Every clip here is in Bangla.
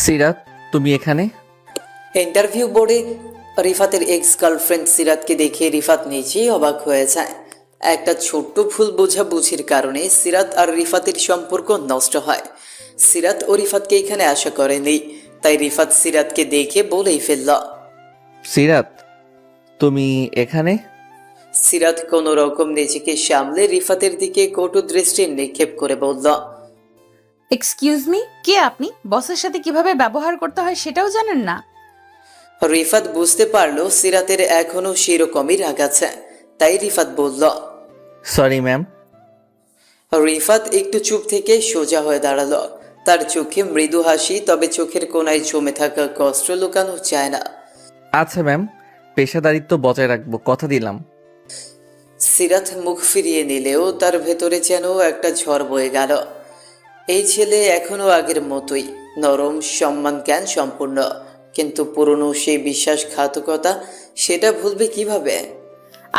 সিরাত, তুমি এখানে? ইন্টারভিউ বোর্ডে রিফাতের এক্স গার্লফ্রেন্ড সিরাতকে দেখে রিফাত নিজেই অবাক হয়ে যায়। একটা ছোট্ট ভুল বোঝাবুঝির কারণে সিরাত আর রিফাতের সম্পর্ক নষ্ট হয়। সিরাত ও রিফাতকে এখানে আশা করেনি, তাই রিফাত সিরাতকে দেখে বলেই ফেলল। সিরাত, তুমি এখানে? সিরাত কোনো রকম নিজেকে সামলে রিফাতের দিকে কটু দৃষ্টি নিক্ষেপ করে বলল, এক্সকিউজ মি, কে আপনি? বসের সাথে কিভাবে ব্যবহার করতে হয় সেটাও জানেন না? রিফাত বুঝতে পারলো সিরাতের এখনো সেরকমই রাগ আছে, তাই রিফাত বলল। Sorry ma'am. রিফাত একটু চুপ থেকে সোজা হয়ে দাঁড়ালো। তার চোখে মৃদু হাসি, তবে চোখের কোণায় জমে থাকা কষ্ট লুকানো যায় না। আচ্ছা ম্যাম, পেশাদারিত্ব বজায় রাখবো, কথা দিলাম। সিরাত মুখ ফিরিয়ে নিলেও তার ভেতরে যেন একটা ঝড় বয়ে গেল। এই ছেলে এখনো আগের মতোই নরম, সম্মান জ্ঞান সম্পূর্ণ, কিন্তু পুরনো সেই বিশ্বাসঘাতকতা সেটা ভুলবে কিভাবে?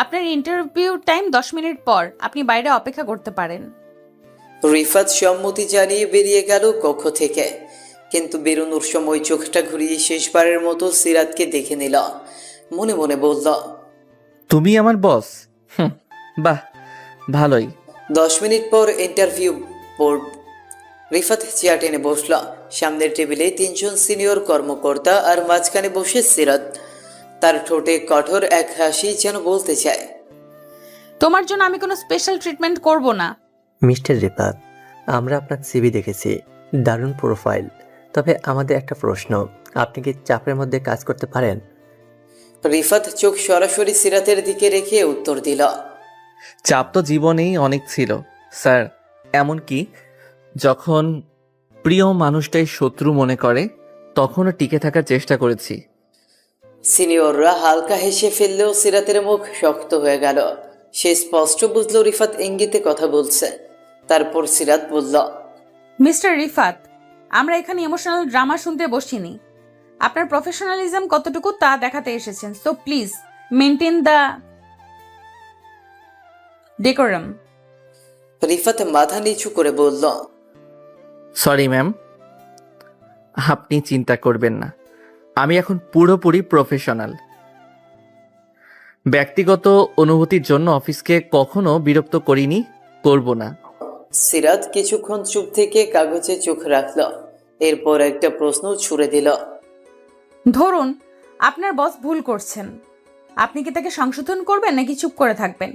আপনার ইন্টারভিউ টাইম 10 মিনিট পর, আপনি বাইরে অপেক্ষা করতে পারেন। রিফাত সম্মতি জানিয়ে বেরিয়ে গেল কক্ষ থেকে, কিন্তু বেরোনোর সময় চোখটা ঘুরিয়ে শেষবারের মতো সিরাতকে দেখে নিল। মনে মনে বলল, তুমি আমার বস? বাহ, ভালোই। 10 মিনিট পর ইন্টারভিউ বোর্ড। রিফাত চেয়ার টেনে বসল। সামনের টেবিলে 3জন সিনিয়র কর্মকর্তা আর মাঝখানে বসে সিরাত। তার ঠোঁটে কঠোর এক হাসি, যেন বলতে চায়, তোমার জন্য আমি কোনো স্পেশাল ট্রিটমেন্ট করব না। মিস্টার রিফাত, আমরা আপনার সিভি দেখেছি, দারুণ প্রোফাইল। তবে আমাদের একটা প্রশ্ন, আপনি কি চাপের মধ্যে কাজ করতে পারেন? রিফাত চোখ সরাসরি সিরাতের দিকে রেখে উত্তর দিল, চাপ তো জীবনেই অনেক ছিল স্যার, এমনকি যখন প্রিয় মানুষটাই শত্রু মনে করে তখনও টিকে থাকার চেষ্টা করেছি। সিনিয়ররা হালকা হেসে ফেললেও সিরাতের মুখ শক্ত হয়ে গেল। সে স্পষ্ট বুঝলো রিফাত ইঙ্গিতে কথা বলছে। তারপর সিরাত বলল, মিস্টার রিফাত, আমরা এখানে ইমোশনাল ড্রামা শুনতে বসিনি। আপনার প্রফেশনালিজম কতটুকু তা দেখাতে এসেছেন, so please maintain the decorum. Rifat মাথা নিচু করে বলল, সরি ম্যাম, আপনি চিন্তা করবেন না, আমি এখন পুরোপুরি প্রফেশনাল। ব্যক্তিগত অনুভূতির জন্য অফিসকে কখনো বিরক্ত করিনি, করব না। সিরাত কিছুক্ষণ চুপ থেকে কাগজে চোখ রাখল, এরপর একটা প্রশ্ন ছুড়ে দিল, ধরুন আপনার বস ভুল করছেন, আপনি কি তাকে সংশোধন করবেন নাকি চুপ করে থাকবেন?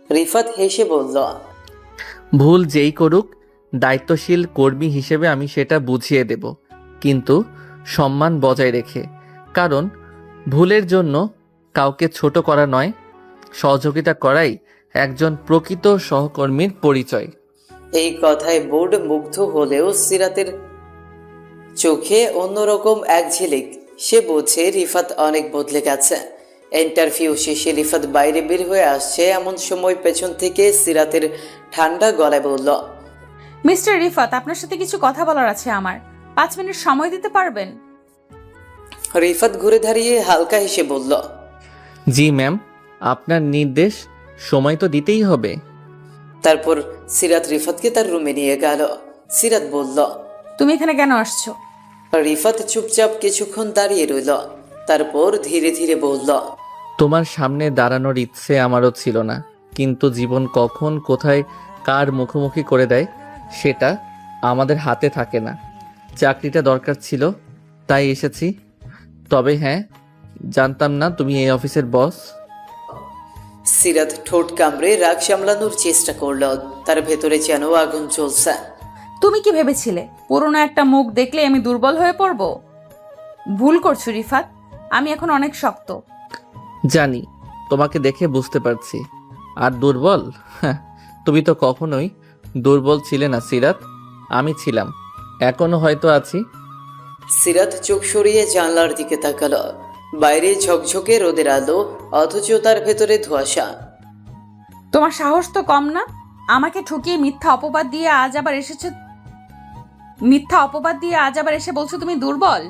রিফাত হেসে বলল, ভুল যেই করুক, দায়িত্বশীল কর্মী হিসেবে আমি সেটা বুঝিয়ে দেব, কিন্তু সম্মান বজায় রেখে। কারণ ভুলের জন্য কাউকে ছোট করা নয়, সহযোগিতা করাই একজন প্রকৃত সহকর্মীর পরিচয়। এই কথায় বোর্ড মুগ্ধ হলেও সিরাতের চোখে অন্যরকম এক ঝিলিক। সে বোঝে রিফাত অনেক বদলে গেছে। ইন্টারভিউ শেষে রিফাত বাইরে বের হয়ে আসছে, এমন সময় পেছন থেকে সিরাতের ঠান্ডা গলায় বলল, মিস্টার রিফাত, আপনার সাথে কিছু কথা বলার আছে আমার। 5 মিনিট সময় দিতে পারবেন? রিফাত ঘুরে দাঁড়িয়ে হালকা হেসে বলল, জি ম্যাম, আপনার নির্দেশ, সময় তো দিতেই হবে। তারপর সিরাত রিফাতকে তার রুমে নিয়ে গেল। সিরাত বলল, তুমি এখানে কেন আসছো? রিফাত চুপচাপ কিছুক্ষণ দাঁড়িয়ে রইল, তারপর ধীরে ধীরে বলল, তোমার সামনে দাঁড়ানোর ইচ্ছে আমারও ছিল না, কিন্তু জীবন কখন কোথায় কার মুখোমুখি করে দেয় সেটা আমাদের হাতে থাকে না। চাকরিটা দরকার ছিল, তাই এসেছি। তবে হ্যাঁ, জানতাম না তুমি এই অফিসের বস। সিরাত ঠোঁট কামড়ে রাগ সামলানোর চেষ্টা করল, তার ভেতরে যেন আগুন জ্বলছে। তুমি কি ভেবেছিলে পুরনো একটা মুখ দেখলে আমি দুর্বল হয়ে পড়ব? ভুল করছো রিফাত, আমি এখন অনেক শক্ত। জানি, তোমাকে দেখে বুঝতে পারছি। আর দুর্বল? হ্যাঁ, তুমি তো কখনোই দুর্বল ছিলে না সিরাত, আমি ছিলাম, এখনো হয়তো আছি। সিরাত চোখ সরিয়ে জানলার দিকে তাকালো। বাইরে ঝকঝকে রোদের আলো, অথচ তার ভেতরে ধোঁয়াশা। তোমার সাহস তো কম না, আমাকে ঠকিয়ে মিথ্যা অপবাদ দিয়ে আজ আবার এসে বলছো তুমি দুর্বল।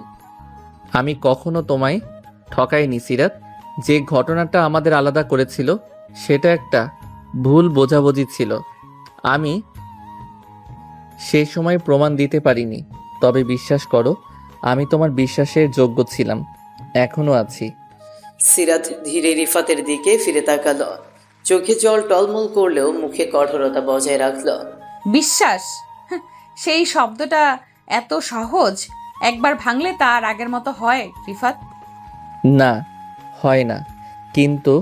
আমি কখনো তোমায় ঠকাইনি সিরাত। যে ঘটনাটা আমাদের আলাদা করেছিল সেটা একটা ভুল বোঝাবুঝি ছিল। আমি সেই সময় প্রমাণ দিতে পারিনি, তবে বিশ্বাস করো, আমি তোমার বিশ্বাসের যোগ্য ছিলাম, এখনো আছি। সিরাত ধীরে রিফাতের দিকে ফিরে তাকালো। চোখে জল টলমল করলেও মুখে কঠোরতা বজায় রাখলো। বিশ্বাস? হ্যাঁ, সেই শব্দটা এত সহজ, একবার ভাঙলে তার আগের মতো হয় রিফাত? না, হয় না, কিন্তু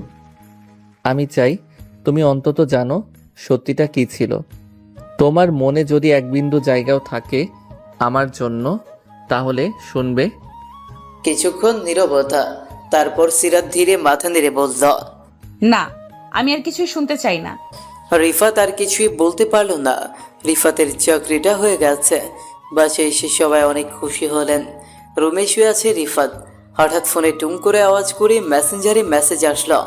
আমি চাই তুমি অন্তত জানো সত্যিটা কি ছিল। তোমার মনে যদি এক বিন্দু জায়গাও থাকে আমার জন্য, তাহলে শুনবে। কিছুক্ষণ নীরবতা, তারপর সিরাত ধীরে মাথা নেড়ে বলল। না, আমি আর কিছুই শুনতে চাই না। রিফাত আর কিছুই বলতে পারল না। রিফাতের চাকরিটা হয়ে গেছে। বাসায় এসে সবাই অনেক খুশি হলেন। রুমে শুয়ে আছে রিফাত। হঠাৎ ফোনে টুং করে আওয়াজ করে মেসেঞ্জারে মেসেজ আসলো।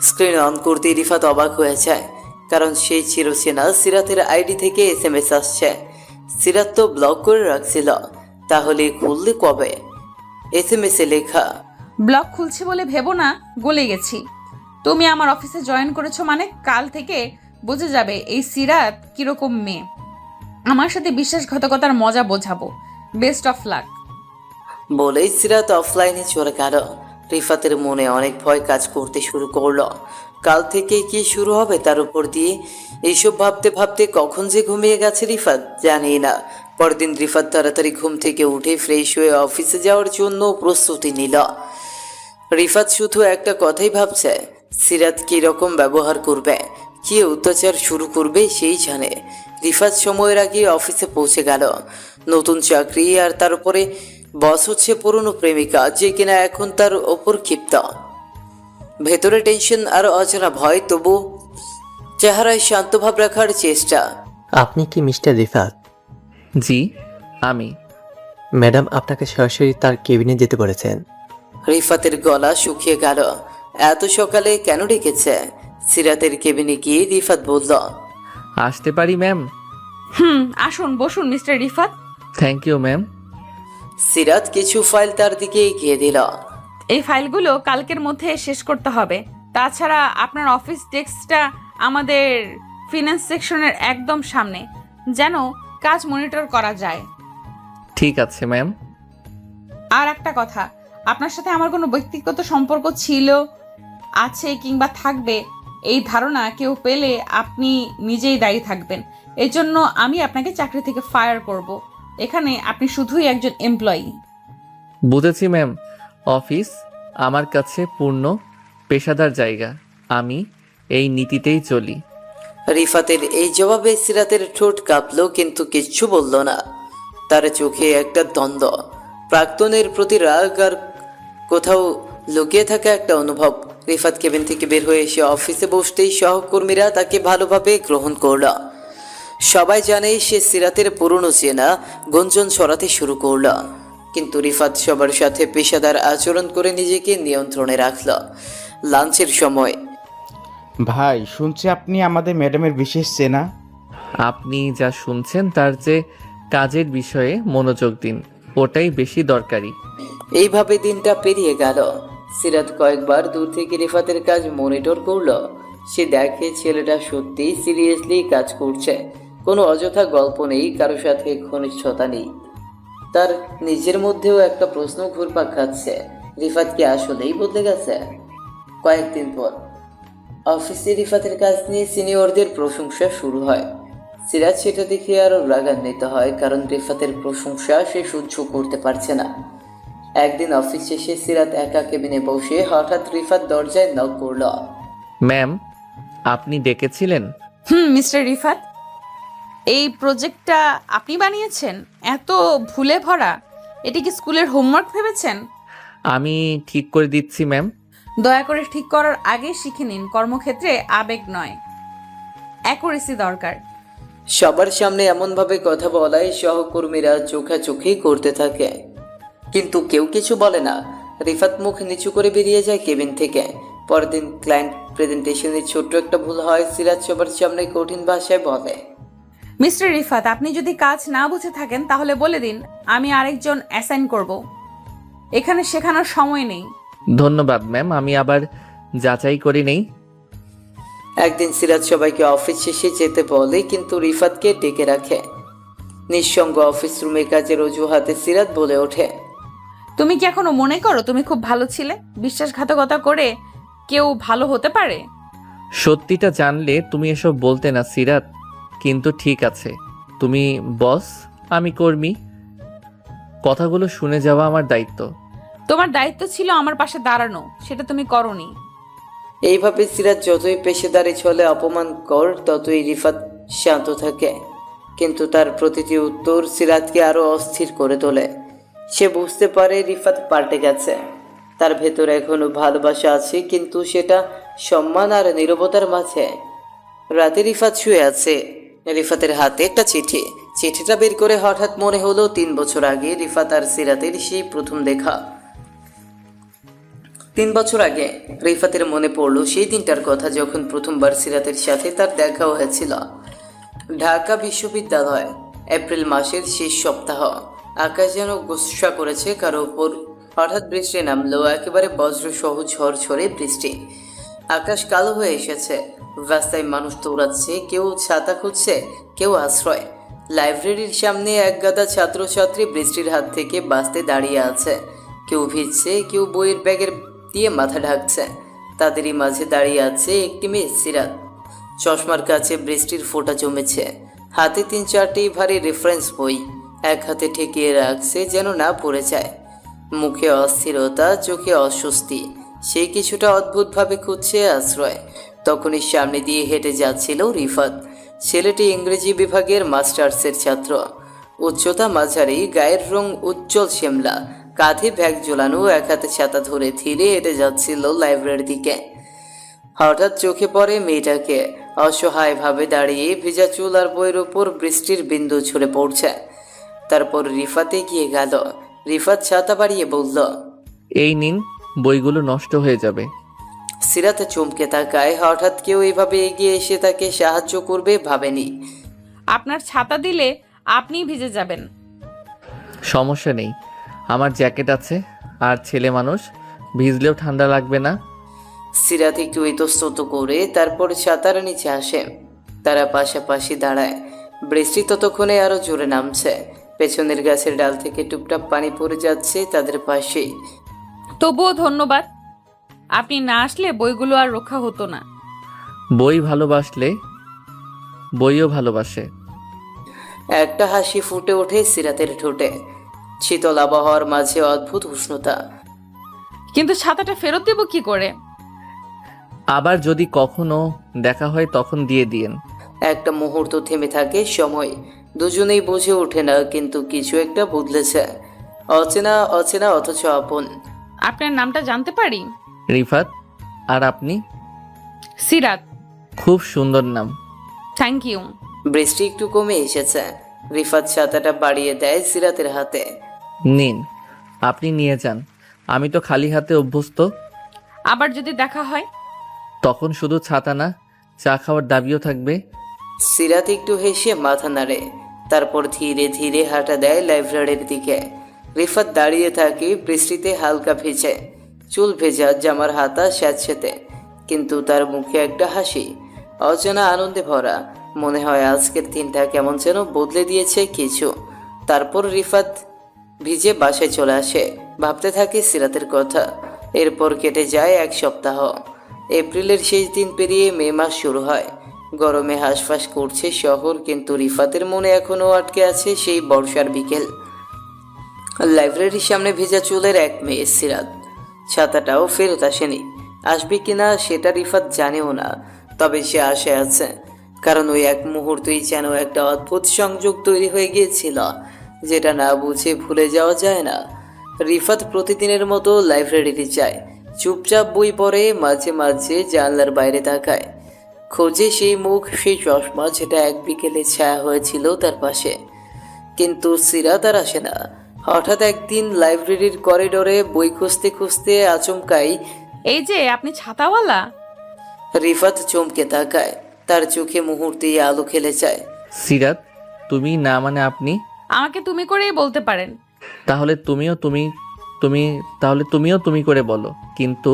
স্ক্রিন অন করতে রিফাত অবাক হয়ে যায়, কারণ সেই চিরচেনা সিরাতের আইডি থেকে SMS আসছে। সিরাত তো ব্লক করে রাখছিল, তাহলে খুললে কবে? SMS এ লেখা, ব্লগ খুলছি বলে ভেবো না গলে গেছি। তুমি আমার অফিসে জয়েন করেছো মানে কাল থেকে বুঝে যাবে এই সিরাত কিরকম মেয়ে। আমার সাথে বিশ্বাসঘাতকতার মজা বোঝাবো। Best of luck. বলেই সিরাত অফলাইনে চলে গেল। রিফাতের মনে অনেক ভয় কাজ করতে শুরু করলো। কাল থেকে কি শুরু হবে তার উপর দিয়ে। এইসব ভাবতে ভাবতে কখন যে ঘুমিয়ে গেছে রিফাত জানি না। পরদিন রিফাত তাড়াতাড়ি ঘুম থেকে উঠে ফ্রেশ হয়ে অফিসে যাওয়ার জন্য প্রস্তুতি নিল। রিফাত শুধু একটা কথাই ভাবছে, সিরাত কীরকম ব্যবহার করবে, কি অত্যাচার শুরু করবে সেই জানে। রিফাত সময়ের আগে অফিসে পৌঁছে গেল। নতুন চাকরি, আর তার উপরে বস হচ্ছে পুরনো প্রেমিকা, যে কিনা এখন তার ওপর ক্ষিপ্ত। ভেতরে টেনশন আর অজানা ভয়, তবু চেহারায় শান্তভাব রাখার চেষ্টা। আপনি কি মিস্টার রিফাত? জি, আমি। ম্যাডাম আপনাকে সরাসরি তার কেবিনে যেতে বলেছেন। রিফাতের গলা শুকিয়ে গেল। এত সকালে কেন ডেকেছে? সিরাতের কেবিনে গিয়ে রিফাত বলল, আসতে পারি ম্যাম? আসুন, বসুন mister Rifat. Thank you ma'am. Sirat কিছু ফাইল তার দিকে এগিয়ে দিল। এই ফাইলগুলো কালকের মধ্যে শেষ করতে হবে। তাছাড়া আপনার অফিস ডেস্কটা আমাদের ফিনান্স সেকশনের একদম সামনে, যেন কাজ মনিটর করা যায়। ঠিক আছে ম্যাম। আর একটা কথা, আপনার সাথে আমার কোনো ব্যক্তিগত সম্পর্ক ছিল, আছে কিংবা থাকবে এই ধারণা কেউ পেলে আপনি নিজেই দায়ী থাকবেন। এই জন্য আমি আপনাকে চাকরি থেকে ফায়ার করব। এখানে আপনি শুধুই একজন এমপ্লয়ি। বুঝেছি ম্যাম। অফিস আমার কাছে পূর্ণ পেশাদার জায়গা, আমি এই নীতিতেই চলি। রিফাতের এই জবাবে সিরাতের ঠোঁট কাঁপল, কিন্তু কিচ্ছু বলল না। তার চোখে একটা দ্বন্দ্ব, প্রাক্তনের প্রতি রাগ আর কোথাও লুকিয়ে থাকা একটা অনুভব। রিফাত কেবিন থেকে বের হয়ে এসে অফিসে বসতেই সহকর্মীরা তাকে ভালোভাবে গ্রহণ করল। সবাই জানে সে সিরাতের পুরনো চেনা, গুঞ্জন ছড়াতে শুরু করল। কিন্তু রিফাত সবার সাথে পেশাদার আচরণ করে নিজেকে নিয়ন্ত্রণে রাখল। লাঞ্চের সময়, ভাই শুনছি আপনি আমাদের ম্যাডামের বিশেষ চেনা। আপনি যা শুনছেন তার যে কাজের বিষয়ে মনোযোগ দিন, ওটাই বেশি দরকারি। এইভাবে দিনটা পেরিয়ে গেল। সিরাত কয়েকবার দূর থেকে রিফাতের কাজ মনিটর করলো। সে দেখে ছেলেটা সত্যি সিরিয়াসলি কাজ করছে, কোনো অযথা গল্প নেই, কারো সাথে ঘনিষ্ঠতা নেই। তার নিজের মধ্যেও একটা প্রশ্ন ঘুরপাক খাচ্ছে, রিফাত কি আসলেই বদলে গেছে? কয়েকদিন পর অফিসে রিফাতের কাজ নিয়ে সিনিয়রদের প্রশংসা শুরু হয়। সিরাজ সেটা দেখে আরও রাগান্বিত হয়, কারণ রিফাতের প্রশংসা সে সহ্য করতে পারছে না। একদিন অফিস শেষে সিরাত একা কেবিনে বসে হঠাৎ রিফাত দরজায় নক করল। ম্যাম, আপনি ডেকেছিলেন? মিস্টার রিফাত, এই প্রজেক্টটা আপনি বানিয়েছেন? এত ভুলে ভরা, এটি কি স্কুলের হোমওয়ার্ক ভেবেছেন? আমি ঠিক করে দিচ্ছি ম্যাম। দয়া করে ঠিক করার আগে শিখে নিন, কর্মক্ষেত্রে আবেগ নয়, অ্যাকুরেসি দরকার। সবার সামনে এমনভাবে কথা বলায় সহকর্মীরা চোখাচোখি করতে থাকে, কিন্তু কেউ কিছু বলে না। রিফাত মুখ নিচু করে বেরিয়ে যায় কেবিন থেকে। পরদিন ক্লায়েন্ট প্রেজেন্টেশনের ছোট্ট একটা ভুল হয়। সিরাজ সবার সামনে কঠিন ভাষায় বলে, মিস্টার রিফাত, আপনি যদি কাজ না বুঝে থাকেন তাহলে বলে দিন, আমি আরেকজন অ্যাসাইন করব। এখানে শেখানোর সময় নেই। ধন্যবাদ ম্যাম, আমি আবার যাচাই করে নেই। একদিন সিরাজ সবাইকে অফিস শেষে যেতে বলে, কিন্তু রিফাতকে ডেকে রাখে। নিঃসঙ্গ অফিস রুমে কাজের অজুহাতে সিরাত বলে ওঠে, তুমি কি এখনো মনে করো তুমি খুব ভালো ছিলে? বিশ্বাসঘাতকতা করে কেউ ভালো হতে পারে? সত্যিটা জানলে তুমি এসব বলতে না সিরাত। কিন্তু ঠিক আছে, তুমি বস, আমি কর্মী, কথাগুলো শুনে যাওয়া আমার দায়িত্ব। তোমার দায়িত্ব ছিল আমার পাশে দাঁড়ানো, সেটা তুমি করোনি। এইভাবে সিরাত যতই পেশাদারি ছলে অপমান কর ততই রিফাত শান্ত থাকে, কিন্তু তার প্রতিটি উত্তর সিরাতকে আরো অস্থির করে তোলে। সে বুঝতে পারে রিফাত পাল্টে গেছে, তার ভেতরে এখনো ভালোবাসা আছে, কিন্তু সেটা সম্মান আর নীরবতার মাঝে। রাতে রিফাত শুয়ে আছে, রিফাতের হাতে একটা চিঠি। চিঠিটা বের করে হঠাৎ মনে হলো 3 বছর আগে রিফাত আর সিরাতের সেই প্রথম দেখা। 3 বছর আগে রিফাতের মনে পড়ল সেই দিনটার কথা, যখন প্রথমবার সিরাতের সাথে তার দেখা হয়েছিল। ঢাকা বিশ্ববিদ্যালয়, এপ্রিল মাসের শেষ সপ্তাহ। আকাশ যেন গোসা করেছে কারো উপর। হঠাৎ বৃষ্টি নামলো, একেবারে বজ্র সহ ঝড় ঝরে বৃষ্টি। আকাশ কালো হয়ে এসেছে, রাস্তায় মানুষ দৌড়াচ্ছে, কেউ ছাতা খুঁজছে, কেউ আশ্রয়। লাইব্রেরির সামনে এক গাদা ছাত্রছাত্রী বৃষ্টির হাত থেকে বাঁচতে দাঁড়িয়ে আছে। কেউ ভিজছে, কেউ বইয়ের ব্যাগের দিয়ে মাথা ঢাকছে। তাদেরই মাঝে দাঁড়িয়ে আছে একটি মেয়ে, সিরাত। চশমার কাছে বৃষ্টির ফোঁটা জমেছে, হাতে 3-4টি ভারী রেফারেন্স বই এক হাতে ঠেকিয়ে রাখছে যেন না পড়ে যায়। মুখে অস্থিরতা, চোখে অস্বস্তি। সে কিছুটা অদ্ভুতভাবে খুঁজছে আশ্রয়। তখনই সামনে দিয়ে হেঁটে যাচ্ছিল রিফাত। ছেলেটি ইংরেজি বিভাগের মাস্টার্সের ছাত্র। উচ্চতা মাঝারি, গায়ের রং উজ্জ্বল শ্যামলা, কাঁধে ব্যাগ ঝোলানো, এক হাতে ছাতা ধরে ধীরে হেঁটে যাচ্ছিল লাইব্রেরির দিকে। হঠাৎ চোখে পড়ে মেয়েটাকে, অসহায়ভাবে দাঁড়িয়ে, ভেজা চুল আর বইয়ের ওপর বৃষ্টির বিন্দু ঝরে পড়ছে। তারপর রিফাতে গিয়ে গেল। রিফাত ছাতা বাড়িয়ে বলল, এই নিন, বইগুলো নষ্ট হয়ে যাবে। সিরাত চমকে তাকায়। হঠাৎ কেউ এভাবে এগিয়ে এসে তাকে সাহায্য করবে ভাবেনি। আপনার ছাতা দিলে আপনিই ভিজে যাবেন। সমস্যা নেই, আমার জ্যাকেট আছে, আর ছেলে মানুষ, ভিজলেও ঠান্ডা লাগবে না। সিরাত একটু ইতস্তত করে তারপর ছাতার নিচে আসে। তারা পাশাপাশি দাঁড়ায়। বৃষ্টি ততক্ষণে আরো জোরে নামছে। পেছনের গাছের ডাল থেকে টুপটাপ পানি পড়ে যাচ্ছে তাদের পাশেই। তবুও ধন্যবাদ, আপনি না আসলে বইগুলো আর রক্ষা হতো না। বই ভালোবাসলে বইও ভালোবাসে। একটা হাসি ফুটে ওঠে সিরাতের ঠোঁটে। শীতল আবহাওয়ার মাঝে অদ্ভুত উষ্ণতা। কিন্তু ছাতাটা ফেরত দেব কি করে? আবার যদি কখনো দেখা হয় তখন দিয়ে দিয়েন। একটা মুহূর্ত থেমে থাকে সময়। দুজনেই বুঝে ওঠে না, কিন্তু কিছু একটা বদলেছে। অচেনা অচেনা অথচ আপন। আপনার নামটা জানতে পারি? রিফাত। আর আপনি? সিরাত। খুব সুন্দর নাম। Thank you. বৃষ্টি একটু কমে এসেছে। রিফাত ছাতাটা বাড়িয়ে দেয় সিরাতের হাতে। নিন, আপনি নিয়ে যান, আমি তো খালি হাতে অভ্যস্ত। আবার যদি দেখা হয়? তখন শুধু ছাতা না, চা খাওয়ার দাবিও থাকবে। সিরাত একটু হেসে মাথা নাড়ে, তারপর ধীরে ধীরে হাঁটা দেয় লাইব্রেরির দিকে। রিফাত দাঁড়িয়ে থাকে, বৃষ্টিতে হালকা ভেজে, চুল ভেজা, জামার হাতা স্যাঁতসেঁতে, কিন্তু তার মুখে একটা হাসি, অজানা আনন্দে ভরা। মনে হয় আজকের দিনটা কেমন যেন বদলে দিয়েছে কিছু। তারপর রিফাত ভিজে বাসায় চলে আসে, ভাবতে থাকে সিরাতের কথা। এরপর কেটে যায় 1 সপ্তাহ। এপ্রিলের শেষ দিন পেরিয়ে মে মাস শুরু হয়। গরমে হাঁসফাঁস করছে শহর, কিন্তু রিফাতের মনে এখনও আটকে আছে সেই বর্ষার বিকেল। লাইব্রেরির সামনে ভেজা চুলের এক মেয়ে, সিরাত। ছাতাটাও ফেরত আসেনি। আসবে কিনা সেটা রিফাত জানেও না, তবে সে আশায় আছে, কারণ ওই এক মুহূর্তেই যেন একটা অদ্ভুত সংযোগ তৈরি হয়ে গিয়েছিল, যেটা না বুঝে ভুলে যাওয়া যায় না। রিফাত প্রতিদিনের মতো লাইব্রেরিতে যায়, চুপচাপ বই পড়ে, মাঝে মাঝে জানলার বাইরে তাকায়, খোঁজে সেই মুখ, সেই চশমা যেটা এক বিকেলে ছায়া হয়েছিল তার পাশে। কিন্তু সিরাত আর আসে না। হঠাৎ একদিন লাইব্রেরির করিডোরে বই খুঁজতে খুঁজতে আচমকাই এই যে আপনি ছাতাওয়ালা। রিফাত চমকে তাকায়, তার চোখে মুহূর্তেই আলো খেলে যায়। সিরাত, তুমি না মানে আপনি? আমাকে তুমি করেই বলতে পারেন। তাহলে তুমিও তুমি করে বলো, কিন্তু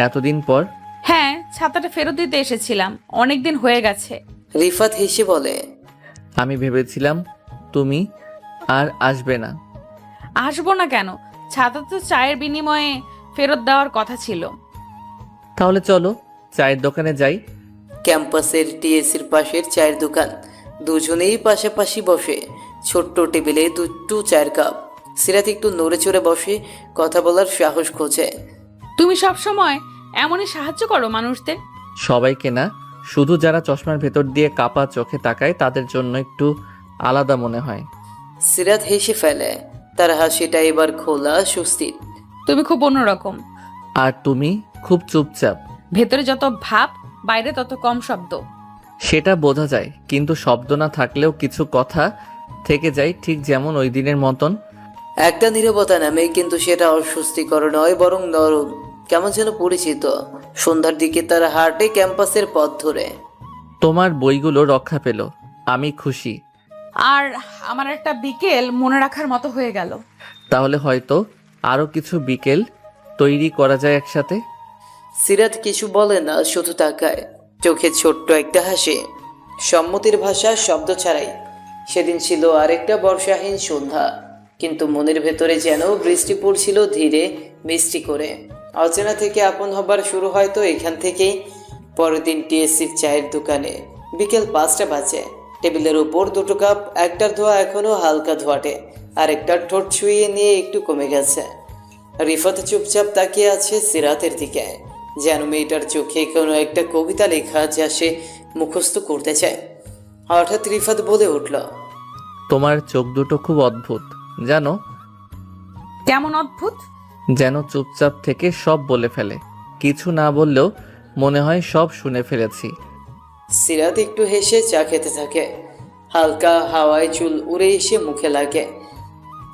এতদিন পর। হ্যাঁ, ছাতাটা ফেরত দিতে এসেছিলাম, অনেক দিন হয়ে গেছে। রিফাত হেসে বলে, আমি ভেবেছিলাম তুমি আর আসবে না। আসবো না কেন? ছাতা তো চায়ের বিনিময়ে ফেরত দেওয়ার কথা ছিল। তাহলে চলো চায়ের দোকানে যাই। ক্যাম্পাসের টিএসির পাশের চায়ের দোকান। দুজনেই পাশাপাশি বসে, ছোট্ট টেবিলে দুটো চায়ের কাপ। সিরাত একটু নড়ে চড়ে বসে, কথা বলার সাহস খোঁজে। তুমি সব সময় এমনই সাহায্য করো মানুষদের? সবাইকে না, শুধু যারা চশমার ভেতর দিয়ে কাপা চোখে তাকায় তাদের জন্য একটু আলাদা মনে হয়। সিরাত হেসে ফেলে, তার হাসিটা এবার খোলা সুস্থির। তুমি খুব অন্যরকম। আর তুমি খুব চুপচাপ। ভেতরে যত ভাব, বাইরে তত কম শব্দ। সেটা বোঝা যায়, কিন্তু শব্দ না থাকলেও কিছু কথা থেকে যায়, ঠিক যেমন ওই দিনের মতন। একটা নীরবতা নামে, কিন্তু সেটা অস্বস্তিকর নয়, বরং নরম, কেমন যেন পরিচিত। সন্ধ্যার দিকে তারা হাঁটে ক্যাম্পাসের পথ ধরে। তোমার বইগুলো রক্ষা পেল, আমি খুশি। আর আমার একটা বিকেল মনে রাখার মতো হয়ে গেল। তাহলে হয়তো আরও কিছু বিকেল তৈরি করা যায় একসাথে। সিরাত কিছু বলে না, শুধু তাকায়, চোখে ছোট্ট একটা হাসি। সম্মতির ভাষা শব্দ ছাড়াই। সেদিন ছিল আরেকটা বর্ষাহীন সন্ধ্যা, কিন্তু মনের ভেতরে যেন বৃষ্টি পড়ছিল ধীরে মিষ্টি করে। অচেনা থেকে আপন হবার শুরু হয়তো এখান থেকেই। পরের দিন টিএসসির চায়ের দোকানে বিকেল 5টা বাজে। টেবিলের উপর দুটো কাপ, একটার ধোয়া এখনো হালকা ধোয়াটে, আর একটার ঠোঁট ছুঁয়ে নিয়ে একটু কমে গেছে। রিফাত চুপচাপ তাকিয়ে আছে সিরাতের দিকে, যেন মেয়েটার চোখে কোনো একটা কবিতা লেখা যা সে মুখস্থ করতে চায়। হঠাৎ রিফাত বলে উঠল, তোমার চোখ দুটো খুব অদ্ভুত জানো। কেমন অদ্ভুত? যেন চুপচাপ থেকে সব বলে ফেলে, কিছু না বললেও মনে হয় সব শুনে ফেলেছি। সিরাত একটু হেসে চা খেতে থাকে। হালকা হাওয়ায় চুল উড়ে এসে মুখে লাগে।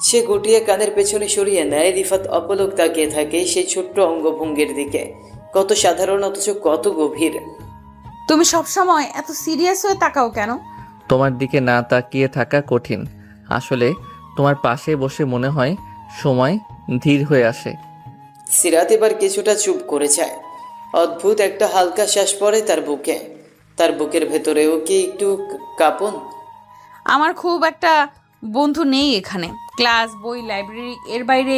সে গুটিয়ে কানের পেছনে সরিয়ে নেয়। রিফাত অপলক তাকিয়ে থাকে সেই ছোট্ট অঙ্গভঙ্গির দিকে, কত সাধারণ অথচ কত গভীর। তুমি সবসময় এত সিরিয়াস হয়ে তাকাও কেন? তোমার দিকে না তাকিয়ে থাকা কঠিন। আসলে তোমার পাশে বসে মনে হয় সময় ধীর হয়ে আসে। সিরাত এবার কিছুটা চুপ করে যায়। অদ্ভুত একটা হালকা শ্বাস পড়ে তার বুকে। তার বুকের ভেতরেও কি একটু কাঁপন? আমার খুব একটা বন্ধু নেই এখানে। ক্লাস, বই, লাইব্রেরি, এর বাইরে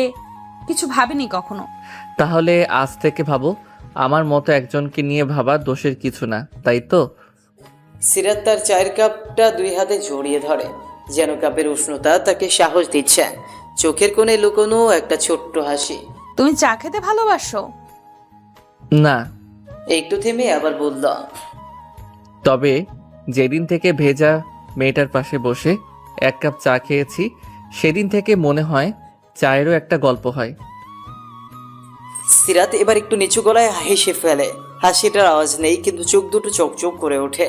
কিছু ভাবিনি কখনো। তাহলে আজ থেকে ভাবো, আমার মতো একজনকে নিয়ে ভাবা দোষের কিছু না, তাই তো? সিরাত তার চায়ের কাপটা 2 হাতে জড়িয়ে ধরে, যেন কাপের উষ্ণতা তাকে সাহস দিচ্ছে। চোখের কোণে লুকোনো একটা ছোট্ট হাসি। তুমি চা খেতে ভালোবাসো? না, একটু থেমে আবার বলল, তবে যেদিন থেকে ভেজা মেয়েটার পাশে বসে 1 কাপ চা খেয়েছি, সেদিন থেকে মনে হয় চায়েরও একটা গল্প হয়। সিরাত এবার একটু নিচু গলায় হেসে ফেলে। হাসিটার আওয়াজ নেই, কিন্তু চোখ দুটো চকচক করে ওঠে।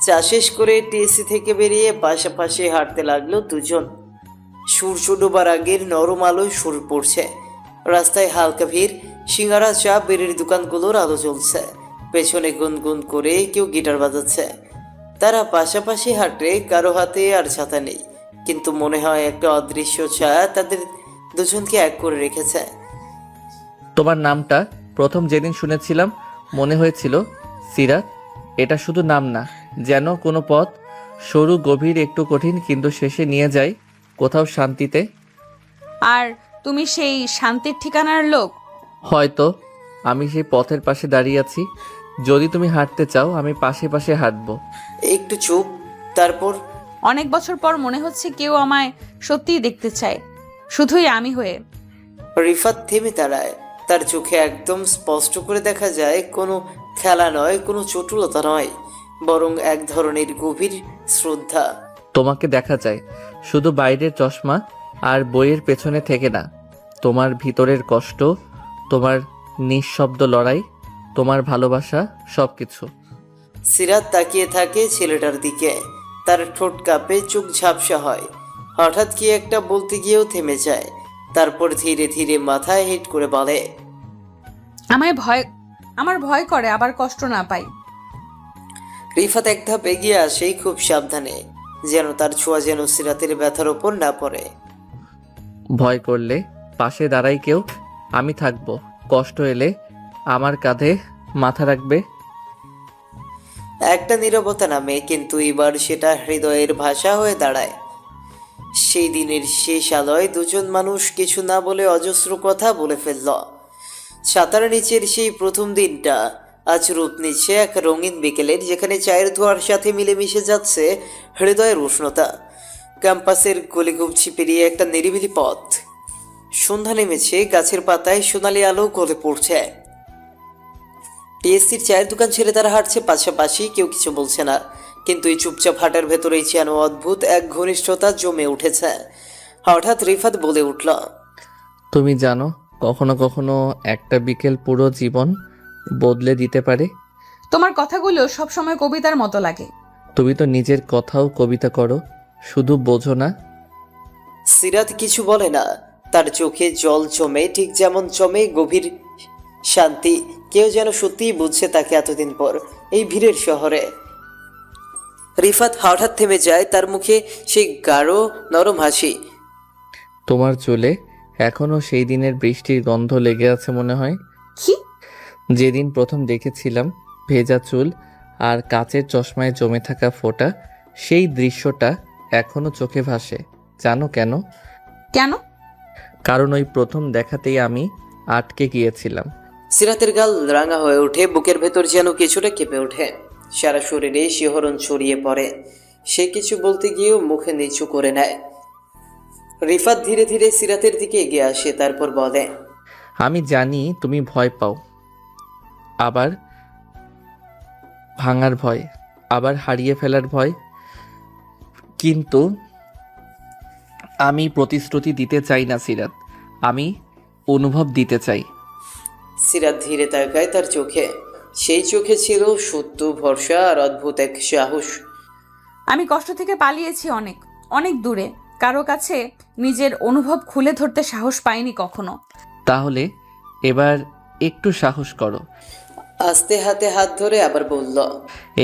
চা শেষ করে টিএসসি থেকে বেরিয়ে পাশাপাশি হাঁটতে লাগলো দুজন। সূর্য ডোবার আগের নরম আলোয় শুরু পড়ছে। রাস্তায় হালকা ভিড়, সিঙ্গারা, চা, বেরির দোকানগুলোর আলো জ্বলছে। পেছনে গুনগুন করে কেউ গিটার বাজাচ্ছে। তারা পাশাপাশি হাঁটে, কারো হাতে আর ছাতা নেই, কিন্তু মনে হয় একটা অদৃশ্য ছায়া তাদের দুজনকে এক করে রেখেছে। তোমার নামটা প্রথম যেদিন শুনেছিলাম মনে হয়েছিল সিরাত। এটা শুধু নাম না, যেন কোনো পথ, সরু, গভীর, একটু কঠিন, কিন্তু শেষে নিয়ে যায় কোথাও শান্তিতে। আর তুমি সেই শান্তির ঠিকানার লোক? হয়তো আমি সেই পথের পাশে দাঁড়িয়ে আছি। যদি তুমি হাঁটতে চাও আমি পাশে পাশে হাঁটবো। একটু চুপ, তারপর, অনেক বছর পর মনে হচ্ছে কেউ আমায় সত্যিই দেখতে চায়, শুধুই আমি হয়ে। রিফাত থেমে দাঁড়ায়। তার চোখে একদম স্পষ্ট করে দেখা যায় কোনো খেলা নয়, কোনো চটুলতা নয়, বরং এক ধরনের গভীর শ্রদ্ধা। তোমাকে দেখা যায় শুধু বাইরের চশমা আর বইয়ের পেছনে থেকে না, তোমার ভিতরের কষ্ট, তোমার নিঃশব্দ লড়াই, তোমার ভালোবাসা, সব কিছু। সিরাত তাকিয়ে থাকে ছেলেটার দিকে। তার ঠোঁট কাঁপে, চোখ ঝাপসা হয়। হঠাৎ কি একটা বলতে গিয়েও থেমে যায়। তারপর ধীরে ধীরে মাথায় হিট করে বলে, আমার ভয় করে আবার কষ্ট না পাই। রিফাত এক ধাপ এগিয়ে আসেই খুব সাবধানে, যেন তার ছোঁয়া যেন সিরাতের ব্যথার ওপর না পড়ে। ভয় করলে পাশে দাঁড়াই কেউ, আমি থাকবো। কষ্ট এলে আমার কাঁধে মাথা রাখবে। একটা নীরবতা নামে, কিন্তু এবার সেটা হৃদয়ের ভাষা হয়ে দাঁড়ায়। সেই দিনের শেষ আলোয় দুজন মানুষ কিছু না বলে অজস্র কথা বলে ফেলল। ছাতার নিচের সেই প্রথম দিনটা আজ রূপ নিচ্ছে এক রঙিন বিকেলের, যেখানে চায়ের ধোঁয়ার সাথে মিলেমিশে যাচ্ছে হৃদয়ের উষ্ণতা। ক্যাম্পাসের গলিগুবছি পেরিয়ে একটা নিরিবিলি পথ। সন্ধ্যা নেমেছে, গাছের পাতায় সোনালি আলো গলে পড়ছে। টিএসসির চায়ের দোকান ছেড়ে তারা হাঁটছে পাশাপাশি, কেউ কিছু বলছে না, কিন্তু এই চুপচাপ হাঁটার ভেতরেই যেন অদ্ভুত এক ঘনিষ্ঠতা জমে উঠেছে। হঠাৎ রিফাত বলে উঠল, তুমি জানো কখনো কখনো একটা বিকেল পুরো জীবন বদলে দিতে পারে। তোমার কথাগুলো সবসময় কবিতার মতো লাগে। তুমি তো নিজের কথাও কবিতা করো, শুধু বোঝো না। সিরাত কিছু বলে না, তার চোখে জল জমে, ঠিক যেমন জমে গভীর শান্তি। কেউ যেন সত্যিই বুঝছে তাকে এতদিন পর এই ভিড়ের শহরে। রিফাত হঠাৎ থেমে যায়, তার মুখে সেই গাঢ় নরম হাসি। তোমার চুলে এখনো সেই দিনের বৃষ্টির গন্ধ লেগে আছে মনে হয়। কি? যেদিন প্রথম দেখেছিলাম, ভেজা চুল আর কাচের চশমায় জমে থাকা ফোঁটা, সেই দৃশ্যটা এখনো চোখে ভাসে। জানো কেন? কেন? কারণ ওই প্রথম দেখাতেই আমি আটকে গিয়েছিলাম। সিরাতের গাল রাঙা হয়ে ওঠে, বুকের ভেতর যেন কিছুটা কেঁপে ওঠে, সারা শরীরে শিহরণ ছড়িয়ে পড়ে। সে কিছু বলতে গিয়েও মুখে নিচু করে নেয়। রিফাত ধীরে ধীরে সিরাতের দিকে এগিয়ে আসে, তারপর বলে, আমি জানি তুমি ভয় পাও, আবার ভাঙার ভয়, আবার হারিয়ে ফেলার ভয়, কিন্তু আমি প্রতিশ্রুতি দিতে চাই না সিরাত, আমি অনুভব দিতে চাই। সিরাত ধীরে তাকায় তার চোখে। সেই চোখে ছিল সত্য, ভরসা আর অদ্ভুত এক সাহস। আমি কষ্ট থেকে পালিয়েছি অনেক অনেক দূরে, কারো কাছে নিজের অনুভব খুলে ধরতে সাহস পাইনি কখনো। তাহলে এবার একটু সাহস করো। আস্তে হাতে হাত ধরে আবার বলল,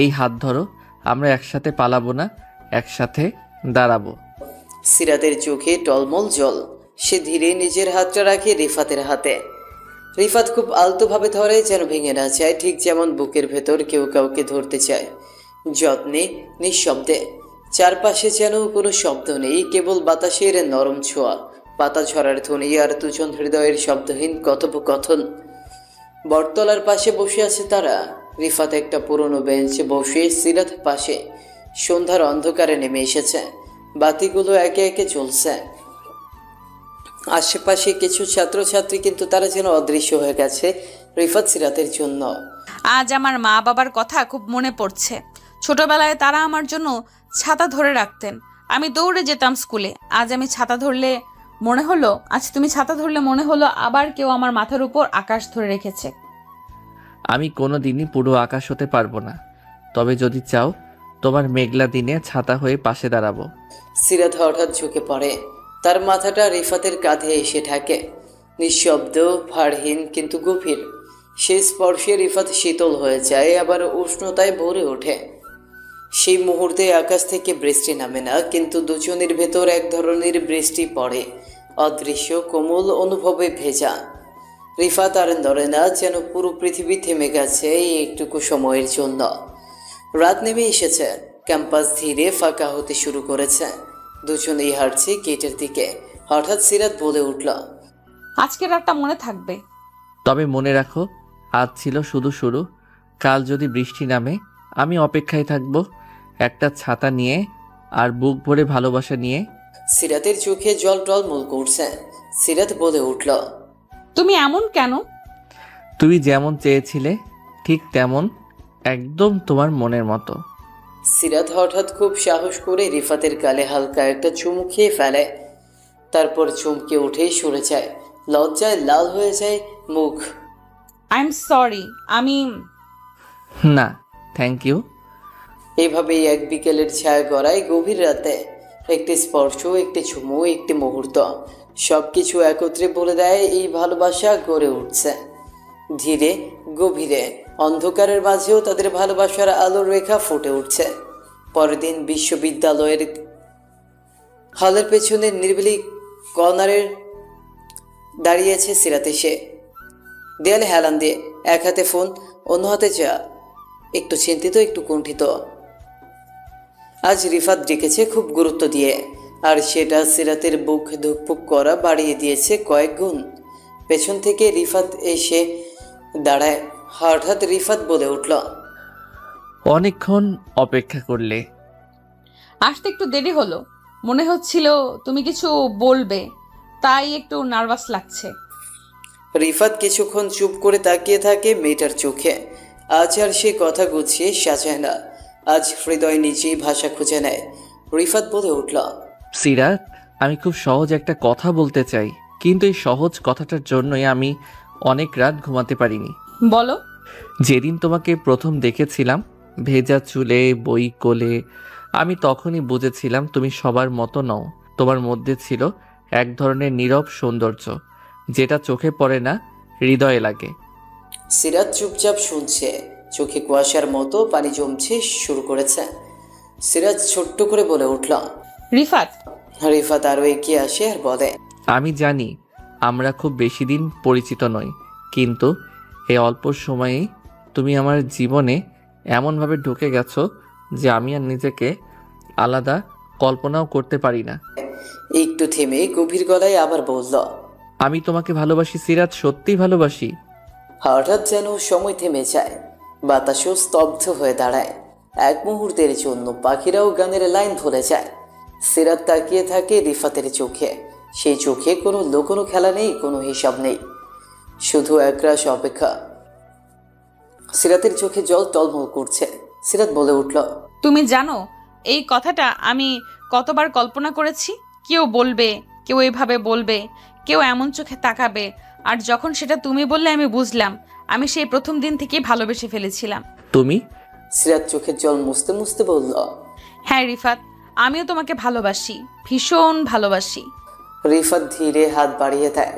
এই হাত ধরো, আমরা একসাথে পালাবো না, একসাথে দাঁড়াবো। সিরাতের চোখে টলমল জল। সে ধীরে নিজের হাতটা রাখে রিফাতের হাতে। রিফাত খুব আলতোভাবে ধরে, যেন ভেঙে না চায়, ঠিক যেমন বুকের ভেতর কেউ কাউকে ধরতে চায়, যত্নে, নিঃশব্দে। চারপাশে যেন কোনো শব্দ নেই, কেবল বাতাসের নরম ছোঁয়া, পাতা ঝরার ধ্বনি আর দুজন হৃদয়ের শব্দহীন কথোপকথন। বটতলার পাশে বসে আছে তারা। রিফাত একটা পুরনো বেঞ্চে বসে, সিরাত পাশে। সন্ধ্যার অন্ধকারে নেমে এসেছে, বাতিগুলো একে একে জ্বলছে। আশেপাশে কিছু ছাত্রছাত্রী, কিন্তু তারা যেন অদৃশ্য হয়ে গেছে রিফাত সিরাতের জন্য। আজ আমার মা বাবার কথা খুব মনে পড়ছে। ছোটবেলায় তারা আমার জন্য ছাতা ধরে রাখতেন, আমি দৌড়ে যেতাম স্কুলে। আজ তুমি ছাতা ধরলে মনে হলো আবার কেউ আমার মাথার উপর আকাশ ধরে রেখেছে। আমি কোনো দিনই পুরো আকাশ হতে পারবো না, তবে যদি চাও তোমার মেঘলা দিনে ছাতা হয়ে পাশে দাঁড়াবো। সিরাত হঠাৎ ঝুঁকে পড়ে, তার মাথাটা রিফাতের কাঁধে এসে ঠেকে। নিঃশব্দ, ভারহীন, কিন্তু গভীর। সেই স্পর্শে রিফাত শীতল হয়ে যায়, আবার উষ্ণতায় ভরে ওঠে। সেই মুহূর্তে আকাশ থেকে বৃষ্টি নামে না, কিন্তু দুজনের ভেতর এক ধরনের বৃষ্টি পড়ে, অদৃশ্য, কোমল, অনুভবে ভেজা। রিফাত আর নড়ে না, যেন পুরো পৃথিবী থেমে গেছে এই একটুকু সময়ের জন্য। রাত নেমে এসেছে, ক্যাম্পাস ধীরে ফাঁকা হতে শুরু করেছে। দুজনেই হাঁটছে গেটের দিকে। হঠাৎ সিরাত বলে উঠল, আজকের রাতটা মনে থাকবে। তবে মনে রাখো, আজ ছিল শুধু শুরু। কাল যদি বৃষ্টি নামে, আমি অপেক্ষায় থাকবো, একটা ছাতা নিয়ে আর বুক ভরে ভালোবাসা নিয়ে। সিরাতের চোখে জল টলমল করছে। সিরাত বলে উঠল, তুমি এমন কেন? তুই যেমন চেয়েছিলে ঠিক তেমন, একদম তোমার মনের মতো। সিরাত হঠাৎ খুব সাহস করে রিফাতের গালে হালকা একটা চুমু খেয়ে ফেলে, তারপর চমকে উঠে সরে যায়। লজ্জায় লাল হয়ে যায় মুখ। আই এম সরি, আমি না, থ্যাংক ইউ। এভাবেই এক বিকেলের ছায়া গড়ায় গভীর রাতে। একটি স্পর্শ, একটি চুমু, একটি মুহূর্ত, সব কিছু একত্রে বলে দেয় এই ভালোবাসা গড়ে উঠছে ধীরে, গভীরে। অন্ধকারের মাঝেও তাদের ভালোবাসার আলোর রেখা ফুটে উঠছে। পরের দিন বিশ্ববিদ্যালয়ের হলের পেছনে নিরিবিলি কর্নারে দাঁড়িয়েছে সিরাত। এসে দেয়ালে হেলান দিয়ে, এক হাতে ফোন, অন্য হাতে চা, একটু চিন্তিত, একটু কুণ্ঠিত। আজ রিফাত ডেকেছে খুব গুরুত্ব দিয়ে। আর সেটা সিরাতের বুক ধুকপুক করা বাড়িয়ে দিয়েছে কয়েক গুণ। পেছন থেকে রিফাত এসে দাঁড়ায়। হঠাৎ রিফাত বলে উঠল, অনেকক্ষণ অপেক্ষা করলে। আসতে একটু দেরি হলো, মনে হচ্ছিল তুমি কিছু বলবে, তাই একটু নার্ভাস লাগছে। রিফাত কিছুক্ষণ চুপ করে তাকিয়ে থাকে মেয়েটার চোখে। আজ আর সে কথা গুছিয়ে সাজায় না, আজ হৃদয় নিজেই ভাষা খুঁজে নেয়। রিফাত বলে উঠল, সিরাত, আমি খুব সহজ একটা কথা বলতে চাই, কিন্তু এই সহজ কথাটার জন্যই আমি অনেক রাত ঘুমাতে পারিনি। বলো। যেদিন তোমাকে প্রথম দেখেছিলাম ভেজা চুলে বই কোলে, আমি তখনই বুঝেছিলাম তুমি সবার মতো নও। তোমার মধ্যে ছিল এক ধরনের নীরব সৌন্দর্য, যেটা চোখে পড়ে না, হৃদয়ে লাগে। সিরাত চুপচাপ শুনছে, চোখে কুয়াশার মতো পানি জমছে শুরু করেছে। সিরাত ছোট্ট করে বলে উঠল। রিফাত। রিফাত আরও এগিয়ে আসে আর বলে, আমি জানি আমরা খুব বেশি দিন পরিচিত নই, কিন্তু এই অল্প সময়েই তুমি আমার জীবনে এমনভাবে ঢুকে গেছো যে আমি আর নিজেকে আলাদা কল্পনাও করতে পারি না। একটু থেমে গভীর গলায় আবার বলল, আমি তোমাকে ভালোবাসি সিরাত, সত্যিই ভালোবাসি। হঠাৎ যেন সময় থেমে যায়, বাতাসও স্তব্ধ হয়ে দাঁড়ায়। এক মুহূর্তের জন্য পাখিরাও গানের লাইন ভুলে যায়। সিরাত তাকিয়ে থাকে রিফাতের চোখে। সেই চোখে কোনো লুকোনো খেলা নেই, কোনো হিসাব নেই, শুধু একরাশ অপেক্ষা। সিরাতের চোখে জল টলমল করছে। সিরাত বলে উঠল, তুমি জানো এই কথাটা আমি কতবার কল্পনা করেছি? কেউ বলবে, কেউ এভাবে বলবে, কেউ এমন চোখে তাকাবে, আর যখন সেটা তুমি বললে আমি বুঝলাম আমি সেই প্রথম দিন থেকেই ভালোবেসে ফেলেছিলাম। তুমি? সিরাত চোখের জল মুছতে মুছতে বলল, হ্যাঁ রিফাত, আমিও তোমাকে ভালোবাসি, ভীষণ ভালোবাসি। রিফাত ধীরে হাত বাড়িয়ে দেয়।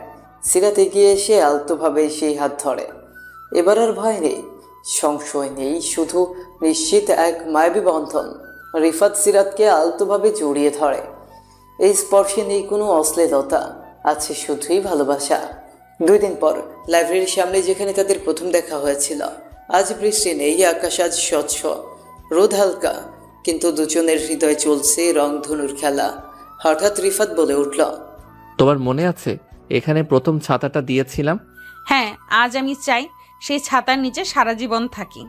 সিরাত এগিয়ে এসে আলতোভাবে সেই হাত ধরে। এবার আর ভয় নেই, সংশয় নেই, শুধু নিশ্চিত এক মায়াবী বন্ধন। রিফাত সিরাতকে আলতোভাবে জড়িয়ে ধরে। এই স্পর্শে নেই কোনো অশ্লীলতা, আছে শুধুই ভালোবাসা। 2 দিন পর লাইব্রেরির সামনে, যেখানে তাদের প্রথম দেখা হয়েছিল। আজ বৃষ্টি নেই, আকাশ আজ স্বচ্ছ, রোদ হালকা, কিন্তু দুজনের হৃদয় চলছে রংধনুর খেলা। হঠাৎ রিফাত বলে উঠল, তোমার মনে আছে এখানে প্রথম ছাতাটা দিয়েছিলাম? হ্যাঁ, আজ আমি চাই সেই ছাতার নিচে সারা জীবন থাকি।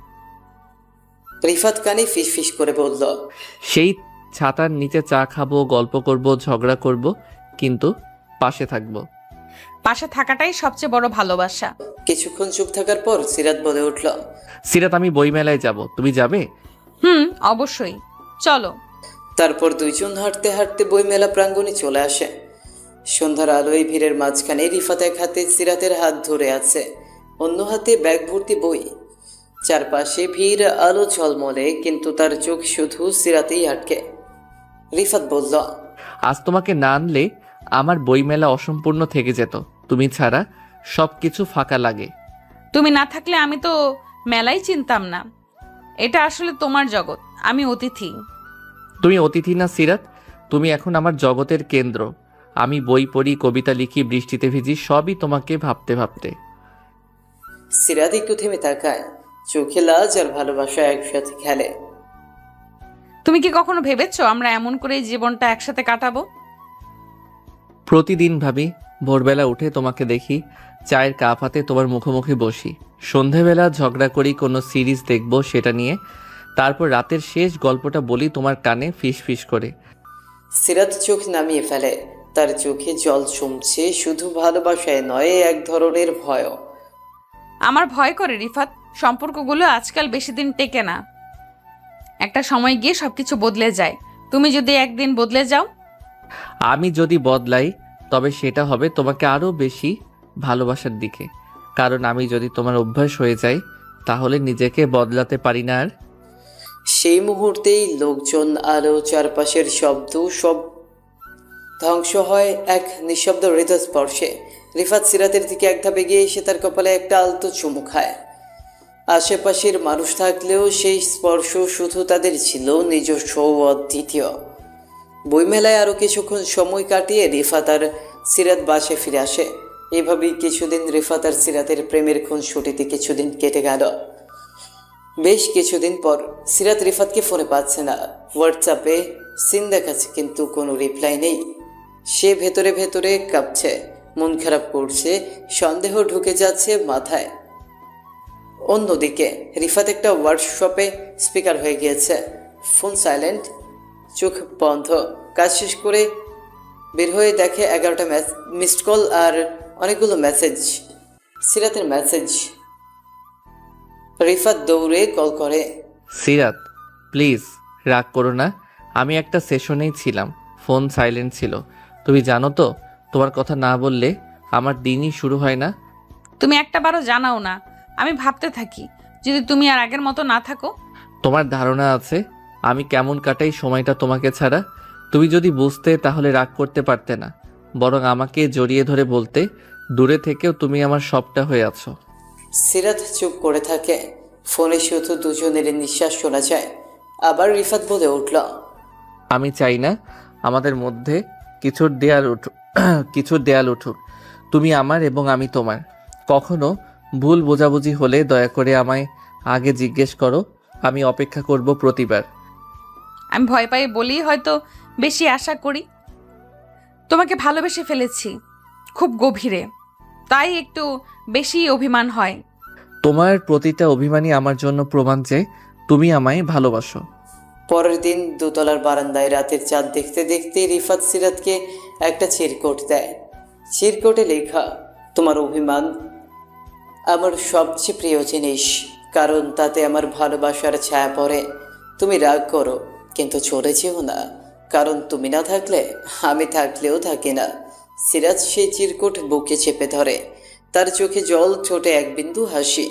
রিফাত কানে ফিস ফিস করে বলল, সেই ছাতার নিচে চা খাবো, গল্প করব, ঝগড়া করব, কিন্তু পাশে থাকবো। পাশে থাকাটাই সবচেয়ে বড় ভালোবাসা। কিছুক্ষণ চুপ থাকার পর সিরাত বলে উঠল, সিরাত, আমি বইমেলায় যাব, তুমি যাবে? অবশ্যই, চলো। তারপর দুইজন হাঁটতে হাঁটতে বইমেলা প্রাঙ্গণে চলে আসে। সন্ধ্যার আলোয় ভিড়ের মাঝখানে রিফাত এক হাতে সিরাতের হাত ধরে আছে, অন্য হাতে ব্যাগ ভর্তি বই। চারপাশে ভিড়, আলো ঝলমলে, কিন্তু তার চোখ শুধু সিরাতেই আটকে। রিফাত বলল, আজ তোমাকে না আনলে আমার বইমেলা অসম্পূর্ণ থেকে যেত। তুমি ছাড়া সব কিছু ফাঁকা লাগে। তুমি না থাকলে আমি তো মেলাই চিনতাম না। এটা আসলে তোমার জগৎ, আমি অতিথি। তুমি অতিথি না সিরাত, তুমি এখন আমার জগতের কেন্দ্র। আমি বই পড়ি, কবিতা লিখি, বৃষ্টিতে ভিজি, সবই তোমাকে ভাবতে ভাবতে। সিরাত একটু থেমে তাকায়, চোখে লাজ আর ভালোবাসা একসাথে খেলে। তুমি কি কখনো ভেবেছো আমরা এমন করে জীবনটা একসাথে কাটাবো? প্রতিদিন ভাবি, ভোরবেলা উঠে তোমাকে দেখি, চায়ের কাপ হাতে তোমার মুখোমুখি বসি, সন্ধেবেলা ঝগড়া করি, কোনো সিরিজ দেখবো সেটা নিয়ে, তারপর রাতের শেষ গল্পটা বলি তোমার কানে ফিস ফিস করে। সিরাত চোখ নামিয়ে ফেলে, তার চোখে জল জমছে, শুধু ভালোবাসায় নয়, এক ধরনের ভয়। আমার ভয় করে রিফাত, সম্পর্কগুলো আজকাল বেশি দিন টেকে না। একটা সময় গিয়ে সবকিছু বদলে যায়। তুমি যদি একদিন বদলে যাও? আমি যদি বদলাই তবে সেটা হবে তোমাকে আরও বেশি ভালোবাসার দিকে, কারণ আমি যদি তোমার অভ্যাস হয়ে যাই তাহলে নিজেকে বদলাতে পারি না আর। সেই মুহূর্তেই লোকজন, আলো, চারপাশের শব্দ সব ধ্বংস হয় এক নিঃশব্দ হৃদস্পর্শে। রিফাত সিরাতের দিকে এক ধাপ এগিয়ে এসে তার কপালে একটা আলতো চুমু খায়। আশেপাশের মানুষ থাকলেও সেই স্পর্শ শুধু তাদের ছিল নিজস্ব ও অদ্বিতীয়। বইমেলায় আরও কিছুক্ষণ সময় কাটিয়ে রিফাত আর সিরাত বাসে ফিরে আসে। এভাবেই কিছুদিন রিফাত আর সিরাতের প্রেমের খুনসুটিতে কিছুদিন কেটে গেল। বেশ কিছুদিন পর সিরাত রিফাতকে ফোনে পাচ্ছে না। হোয়াটসঅ্যাপে সিন দেখাচ্ছে কিন্তু কোনো রিপ্লাই নেই। সে ভেতরে ভেতরে কাঁপছে, মন খারাপ করছে, সন্দেহ ঢুকে যাচ্ছে মাথায়। অন্যদিকে রিফাত একটা ওয়ার্কশপে স্পিকার হয়ে গিয়েছে, ফোন সাইলেন্ট, চোখ বন্ধ। কাজ শেষ করে বের হয়ে দেখে 11টা মিসড কল আর অনেকগুলো মেসেজ। সিরাতের মেসেজ। রিফাত দৌড়ে কল করে। সিরাত, প্লিজ রাগ করো না। আমি একটা সেশনেই ছিলাম, ফোন সাইলেন্ট ছিল। তুমি জানো তো, তোমার কথা না বললে আমার দিনই শুরু হয় না। তুমি একটাবারও জানাও না। আমি ভাবতে থাকি যদি তুমি আর আগের মতো না থাকো। তোমার ধারণা আছে আমি কেমন কাটাই সময়টা তোমাকে ছাড়া? তুমি যদি বুঝতে তাহলে রাগ করতে পারতে না, বরং আমাকে জড়িয়ে ধরে বলতে, দূরে থেকেও তুমি আমার সবটা হয়ে আছো। সিরাত চুপ করে থাকে। ফোনে শুধু দুজনের নিঃশ্বাস শোনা যায়। আবার রিফাত বলে উঠল, আমি চাই না আমাদের মধ্যে কিছুর দেয়াল উঠুক। তুমি আমার এবং আমি তোমার। কখনো ভুল বোঝাবুঝি হলে দয়া করে আমায় আগে জিজ্ঞেস করো, আমি অপেক্ষা করব প্রতিবার। আমি ভয় পাই বলেই হয়তো বেশি আশা করি। তোমাকে ভালোবেসে ফেলেছি খুব গভীরে, তাই একটু বেশি অভিমান হয়। তোমার প্রতিটা অভিমানই আমার জন্য প্রমাণ যে তুমি আমায় ভালোবাসো। পরের দিন দোতলার বারান্দায় রাতের চাঁদ দেখতে দেখতে রিফাত সিরাতকে একটা চিরকুট দেয়। চিরকুটে লেখা, তোমার অভিমান আমার সবচেয়ে প্রিয় জিনিস, কারণ তাতে আমার ভালোবাসার ছায়া পড়ে। তুমি রাগ করো কিন্তু চলে যেও না, কারণ তুমি না থাকলে আমি থাকলেও থাকি না। সিরাজ সেই চিরকুট বুকে চেপে ধরে। তার চোখে জল, ঠোঁটে এক বিন্দু হাসি।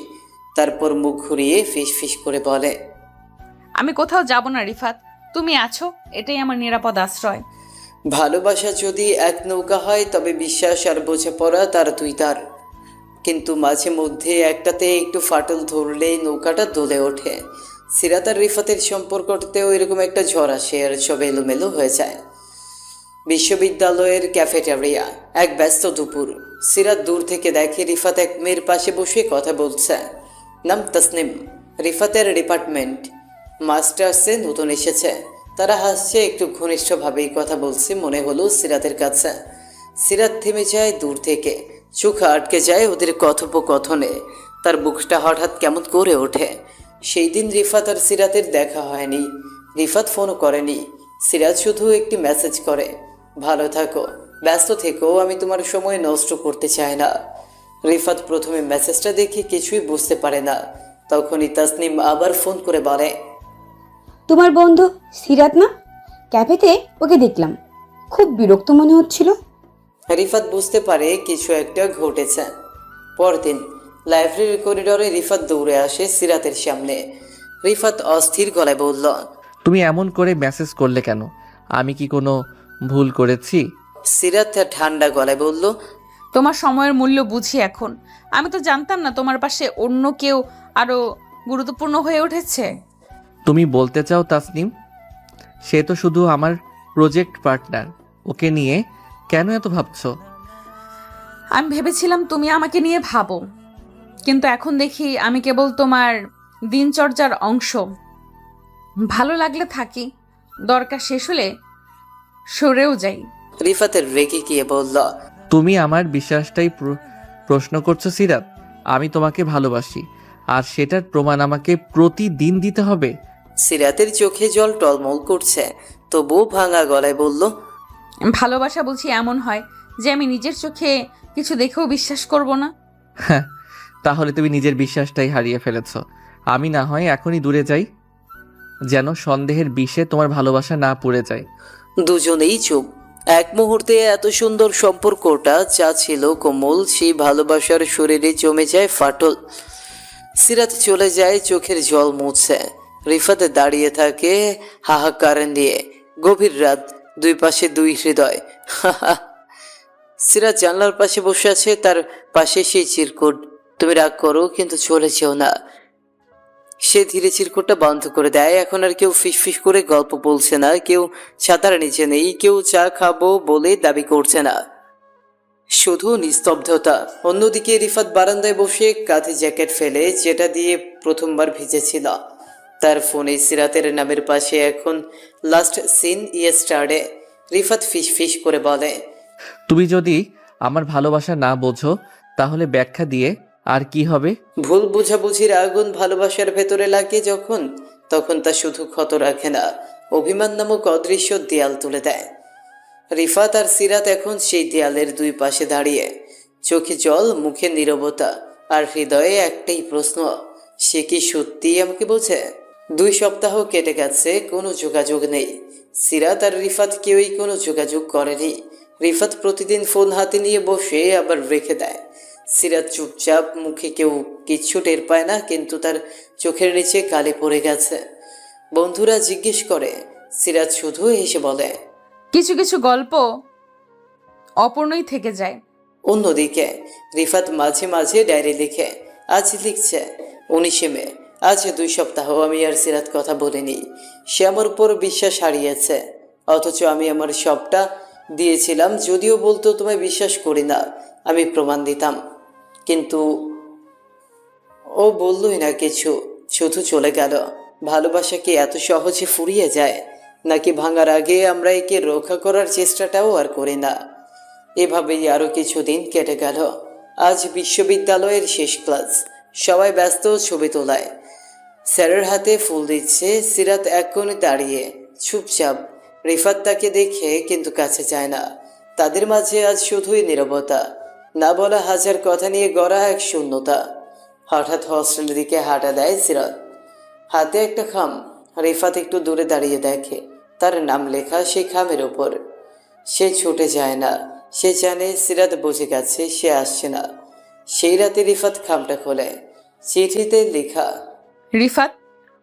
তারপর মুখ ঘুরিয়ে ফিস ফিস করে বলে, আমি কোথাও যাব না রিফাত, তুমি আছো, এটাই আমার নিরাপদ আশ্রয়। ভালোবাসা যদি এক নৌকা হয় তবে বিশ্বাস আর বোঝাপড়া তার দুই তার। কিন্তু মাঝে মধ্যে একটাতে একটু ফাটল ধরলেই নৌকাটা দোলে ওঠে। সিরাত আর রিফাতের সম্পর্কটাতেও এরকম একটা ঝড় আসে আর সব এলোমেলো হয়ে যায়। বিশ্ববিদ্যালয়ের ক্যাফেটেরিয়া, এক ব্যস্ত দুপুর। সিরাত দূর থেকে দেখে রিফাত এক মেয়ের পাশে বসে কথা বলছে। নাম তাসনিম, রিফাতের ডিপার্টমেন্ট, মাস্টার্সে নতুন এসেছে। তারা হাসছে, একটু ঘনিষ্ঠভাবেই কথা বলছে মনে হলো সিরাতের কাছে। সিরাত থেমে যায় দূর থেকে, চোখ আটকে যায় ওদের কথোপকথনে। তার বুকটা হঠাৎ কেমন করে ওঠে। সেই দিন রিফাত আর সিরাতের দেখা হয়নি। রিফাত ফোনও করেনি। সিরাত শুধু একটি মেসেজ করে, ভালো থাকো, ব্যস্ত থেকো, আমি তোমার সময় নষ্ট করতে চাই না। রিফাত প্রথমে মেসেজটা দেখে কিছুই বুঝতে পারে না। তখনই তাসনিম আবার ফোন করে বলে, তোমার বন্ধু সিরাত না? ক্যাফেতে ওকে দেখলাম, খুব বিরক্ত মনে হচ্ছিল। রিফাত বুঝতে পারে কিছু একটা ঘটেছে। পরদিন লাইব্রেরির করিডোরে রিফাত দৌড়ে আসে সিরাতের সামনে। রিফাত অস্থির গলায় বলল, তুমি এমন করে মেসেজ করলে কেন? আমি কি কোনো ভুল করেছি? সিরাত ঠান্ডা গলায় বলল, তোমার সময়ের মূল্য বুঝি এখন। আমি তো জানতাম না তোমার পাশে অন্য কেউ আরো গুরুত্বপূর্ণ হয়ে উঠেছে। তুমি বলতে চাও তাসনিম সে তো শুধু আমার প্রজেক্ট পার্টনার, ওকে নিয়ে কেন এত ভাবছো? আমি ভেবেছিলাম তুমি আমাকে নিয়ে ভাবো, কিন্তু এখন দেখি আমি কেবল তোমার দিনচর্যার অংশ। ভালো লাগলে থাকি, দরকার শেষ হলে সরেও যাই। রিফাতের রেগে গিয়ে বলল, তুমি আমার বিশ্বাসটাই প্রশ্ন করছো সিরাত? আমি তোমাকে ভালোবাসি, আর সেটার প্রমাণ আমাকে প্রতিদিন দিতে হবে? সিরাতের চোখে জল টলমল করছে, তবুও ভাঙা গলায় বলল, ভালোবাসা বলছি এমন হয় যে আমি নিজের চোখে কিছু দেখেও বিশ্বাস করব না। হ্যাঁ, তাহলে তুমি নিজের বিশ্বাসটাই হারিয়ে ফেলেছো। আমি না হয় এখনই দূরে যাই, যেন সন্দেহের বিষে তোমার ভালোবাসা না পড়ে যায়। দুজনেই চুপ। এক মুহূর্তে এত সুন্দর সম্পর্কটা যা ছিল কোমল, সেই ভালোবাসার শরীরে জমে যায় ফাটল। সিরাত চলে যায়, চোখের জল মুছছে। রিফাত দাঁড়িয়ে থাকে হাহাকার নিয়ে। গভীর রাত, দুই পাশে দুই হৃদয়। সিরাত জানলার পাশে বসে আছে, তার পাশে সেই চিরকুট। তুমি রাগ করো কিন্তু চলে যেও না। সে ধীরে চিরকুটটা বন্ধ করে দেয়। এখন আর কেউ ফিসফিস করে গল্প বলছে না, কেউ ছাতার নিচে নেই, কেউ চা খাবো বলে দাবি করছে না। শুধু নিস্তব্ধতা। অন্যদিকে রিফাত বারান্দায় বসে কাঁধে জ্যাকেট ফেলে, যেটা দিয়ে প্রথমবার ভিজেছিল। তার ফোনে সিরাতের নামের পাশে এখন লাস্ট সিন ইয়েস্টারডে। রিফাত ফিস ফিস করে বলে, তুমি যদি আমার ভালোবাসা না বোঝো তাহলে ব্যাখ্যা দিয়ে আর কি হবে? ভুল বোঝাবুঝির আগুন ভালোবাসার ভেতরে লাগে যখন, তখন তা শুধু ক্ষত রাখে না, অভিমান নামক অদৃশ্য দেয়াল তুলে দেয়। রিফাত আর সিরাত এখন সেই দেয়ালের দুই পাশে দাঁড়িয়ে, চোখে জল, মুখে নীরবতা, আর হৃদয়ে একটাই প্রশ্ন, সে কি সত্যিই আমাকে বোঝে? 2 সপ্তাহ কেটে গেছে, কোনো যোগাযোগ নেই। সিরাত আর রিফাত কেউই কোনো যোগাযোগ করেনি। রিফাত প্রতিদিন ফোন হাতে নিয়ে বসে আবার রেখে দেয়। সিরাত চুপচাপ, মুখে কেউ কিচ্ছু টের পায় না, কিন্তু তার চোখের নিচে কালি পড়ে গেছে। বন্ধুরা জিজ্ঞেস করে, সিরাত শুধু হেসে বলে। কিছু কিছু গল্প অপূর্ণই থেকে যায়। অন্যদিকে রিফাত মাঝে মাঝে ডায়েরি লিখে। আজ লিখছে, 19 মে, আজ 2 সপ্তাহ আমি আর সিরাত কথা বলিনি। সে আমার উপর বিশ্বাস হারিয়েছে, অথচ আমি আমার সবটা দিয়েছিলাম। যদিও বলতো তোমায় বিশ্বাস করি না, আমি প্রমাণ দিতাম। কিন্তু ও বললই না কিছু, শুধু চলে গেল। ভালোবাসা কি এত সহজে ফুরিয়ে যায়, নাকি ভাঙার আগে আমরা একে রক্ষা করার চেষ্টাটাও আর করি না? এভাবেই আরও কিছুদিন কেটে গেল। আজ বিশ্ববিদ্যালয়ের শেষ ক্লাস, সবাই ব্যস্ত ছবি তোলায়। স্যারের হাতে ফুল দিচ্ছে। সিরাত এক কোণে দাঁড়িয়ে চুপচাপ। রিফাত তাকে দেখে কিন্তু কাছে যায় না। তাদের মাঝে আজ শুধুই নীরবতা, না বলা হাজার কথা নিয়ে গড়া এক শূন্যতা। হঠাৎ হস্টেলের দিকে হাঁটা দেয় সিরাত, হাতে একটা খাম। রিফাত একটু দূরে দাঁড়িয়ে দেখে তার নাম লেখা সেই খামের ওপর। সে ছুটে যায় না, সে জানে সিরাত বুঝে গেছে সে আসছে না। সেই রাতে রিফাত খামটা খোলে, চিঠিতে লেখা, রিফাত,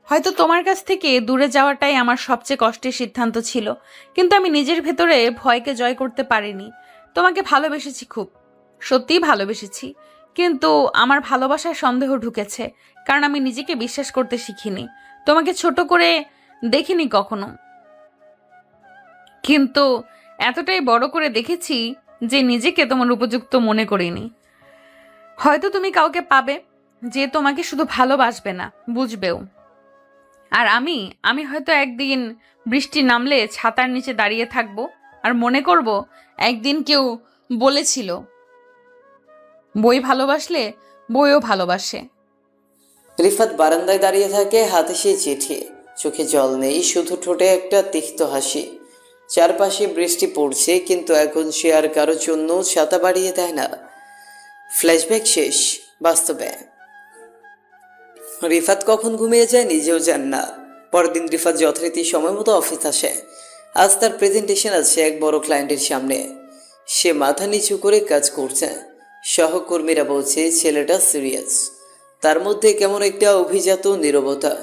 হয়তো তোমার কাছ থেকে দূরে যাওয়াটাই আমার সবচেয়ে কষ্টের সিদ্ধান্ত ছিল, কিন্তু আমি নিজের ভেতরে ভয়কে জয় করতে পারিনি। তোমাকে ভালোবেসেছি, খুব সত্যিই ভালোবেসেছি, কিন্তু আমার ভালোবাসায় সন্দেহ ঢুকেছে, কারণ আমি নিজেকে বিশ্বাস করতে শিখিনি। তোমাকে ছোট করে দেখিনি কখনো, কিন্তু এতটাই বড় করে দেখেছি যে নিজেকে তোমার উপযুক্ত মনে করিনি। হয়তো তুমি কাউকে পাবে যে তোমাকে শুধু ভালোবাসবে না, বুঝবেও। আর আমি হয়তো একদিন বৃষ্টি নামলে ছাতার নিচে দাঁড়িয়ে থাকবো আর মনে করব একদিন কেউ বলেছিল বই ভালোবাসলে বইও ভালোবাসে। রিফাত বারান্দায় দাঁড়িয়ে থাকে, হাতে সেই চিঠি। চোখে জল নেই, শুধু ঠোঁটে একটা তিক্ত হাসি। চারপাশে বৃষ্টি পড়ছে, কিন্তু এখন সে আর কারোর জন্য ছাতা বাড়িয়ে দেয় না। ফ্ল্যাশব্যাক শেষ, বাস্তবে। রিফাত কখন ঘুমিয়ে যায় নিজেও জান না। পরদিন রিফাত যথারীতি সময় মতো অফিস আসে। আজ তার প্রেজেন্টেশন আছে এক বড় ক্লায়েন্টের সামনে। সে মাথা নিচু করে কাজ করছে। সহকর্মীরা বলছে ছেলেটা সিরিয়াস। তার মধ্যে কেমন একটা অভিজাত নীরবতা।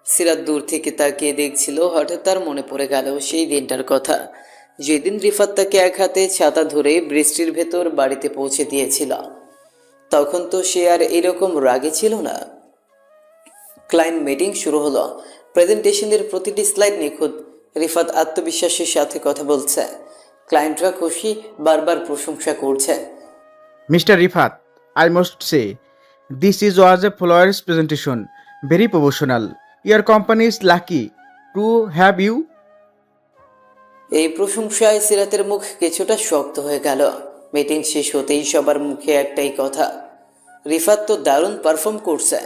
সিরাত দূর থেকে তাকিয়ে দেখছিল। হঠাৎ তার মনে পড়ে গেল সেই দিনটার কথা, যেদিন রিফাত তাকে এক হাতে ছাতা ধরে বৃষ্টির ভেতর বাড়িতে পৌঁছে দিয়েছিল। তখন তো সে আর এরকম রাগে ছিল না। ক্লায়েন্ট মিটিং শুরু হলো। প্রেজেন্টেশনের প্রতিটি স্লাইড নিখুঁত। রিফাত আত্মবিশ্বাসের সাথে কথা বলছে। ক্লায়েন্টরা খুশি, বারবার প্রশংসা করছে। Mr. Rifat, I must say, this was a flawless presentation, very professional. Your company is lucky to have you. এই প্রশংসায় সিরাতের মুখ কিছুটা শক্ত হয়ে গেল। মিটিং শেষ হতেই সবার মুখে একটাই কথা, রিফাত তো দারুণ পারফর্ম করছে।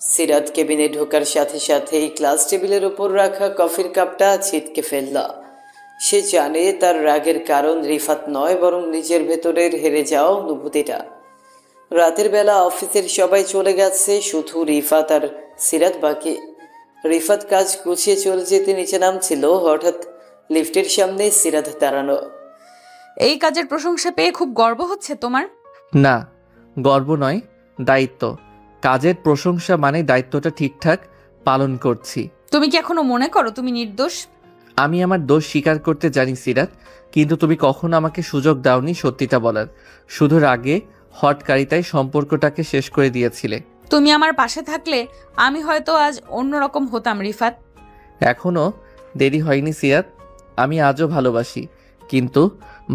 সিরাত কেবিনে ঢোকার সাথে সাথেই ক্লাস টেবিলের ওপর রাখা কফির কাপটা ছিটকে ফেলল। সে জানে তার রাগের কারণ রিফাত নয়, বরং নিজের ভেতরের হেরে যাওয়া অনুভূতিটা। রাতের বেলা অফিসের সবাই চলে গেছে, শুধু রিফাত আর সিরাত বাকি। রিফাত কাজ গুছিয়ে চলে যেতে নিচে নামছিল, হঠাৎ লিফটের সামনে সিরাত দাঁড়ানো। এই কাজের প্রশংসা পেয়ে খুব গর্ব হচ্ছে তোমার? না, গর্ব নয়, দায়িত্ব। কাজের প্রশংসা মানে দায়িত্বটা ঠিকঠাক পালন করছি। তুমি কি এখনো মনে করো তুমি নির্দোষ? আমি আমার দোষ স্বীকার করতে জানি সিরাত, কিন্তু তুমি কখনো আমাকে সুযোগ দাওনি সত্যিটা বলার। শুধু রাগে হটকারিতায় সম্পর্কটাকে শেষ করে দিয়েছিলে। তুমি আমার পাশে থাকলে আমি হয়তো আজ অন্যরকম হতাম রিফাত। এখনো দেরি হয়নি সিরাত। আমি আজও ভালোবাসি, কিন্তু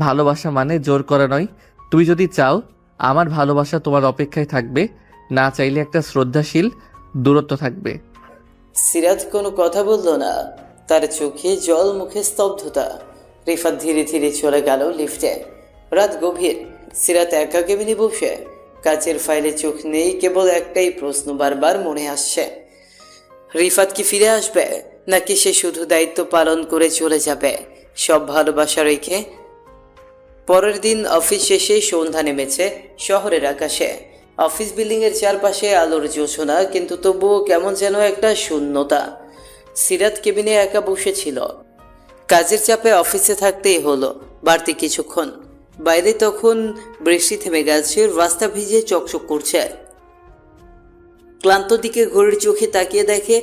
ভালোবাসা মানে জোর করা নয়, তুই যদি চাও আমার ভালোবাসা তোমার অপেক্ষায় থাকবে, না চাইলে একটা শ্রদ্ধাশীল দূরত্ব থাকবে। সিরাত কোনো কথা বলল না, তার চোখে জল, মুখে স্তব্ধতা। রিফাত ধীরে ধীরে চলে গেল লিফটে। রাত গভীর, সিরাত একা কেবিনে বসে কাচের ফাইলে চোখ নেই, কেবল একটাই প্রশ্ন বারবার মনে আসছে, রিফাত কি ফিরে আসবে, নাকি সে শুধু দায়িত্ব পালন করে চলে যাবে সব ভালোবাসা রেখে। পরের দিন অফিস শেষে সন্ধ্যা নেমেছে শহরের আকাশে। অফিস বিল্ডিংয়ের চারপাশে আলোর জোছনা, কিন্তু তবুও কেমন যেন একটা শূন্যতা। সিরাত কেবিনে একা বসেছিল। কাজের চাপে অফিসে থাকতেই হলো বাড়তি কিছুক্ষণ। বাইরে তখন বৃষ্টি থেমে গেছে, রাস্তা ভিজে চকচক করছে। ক্লান্ত দিকে ঘড়ির চোখে তাকিয়ে দেখে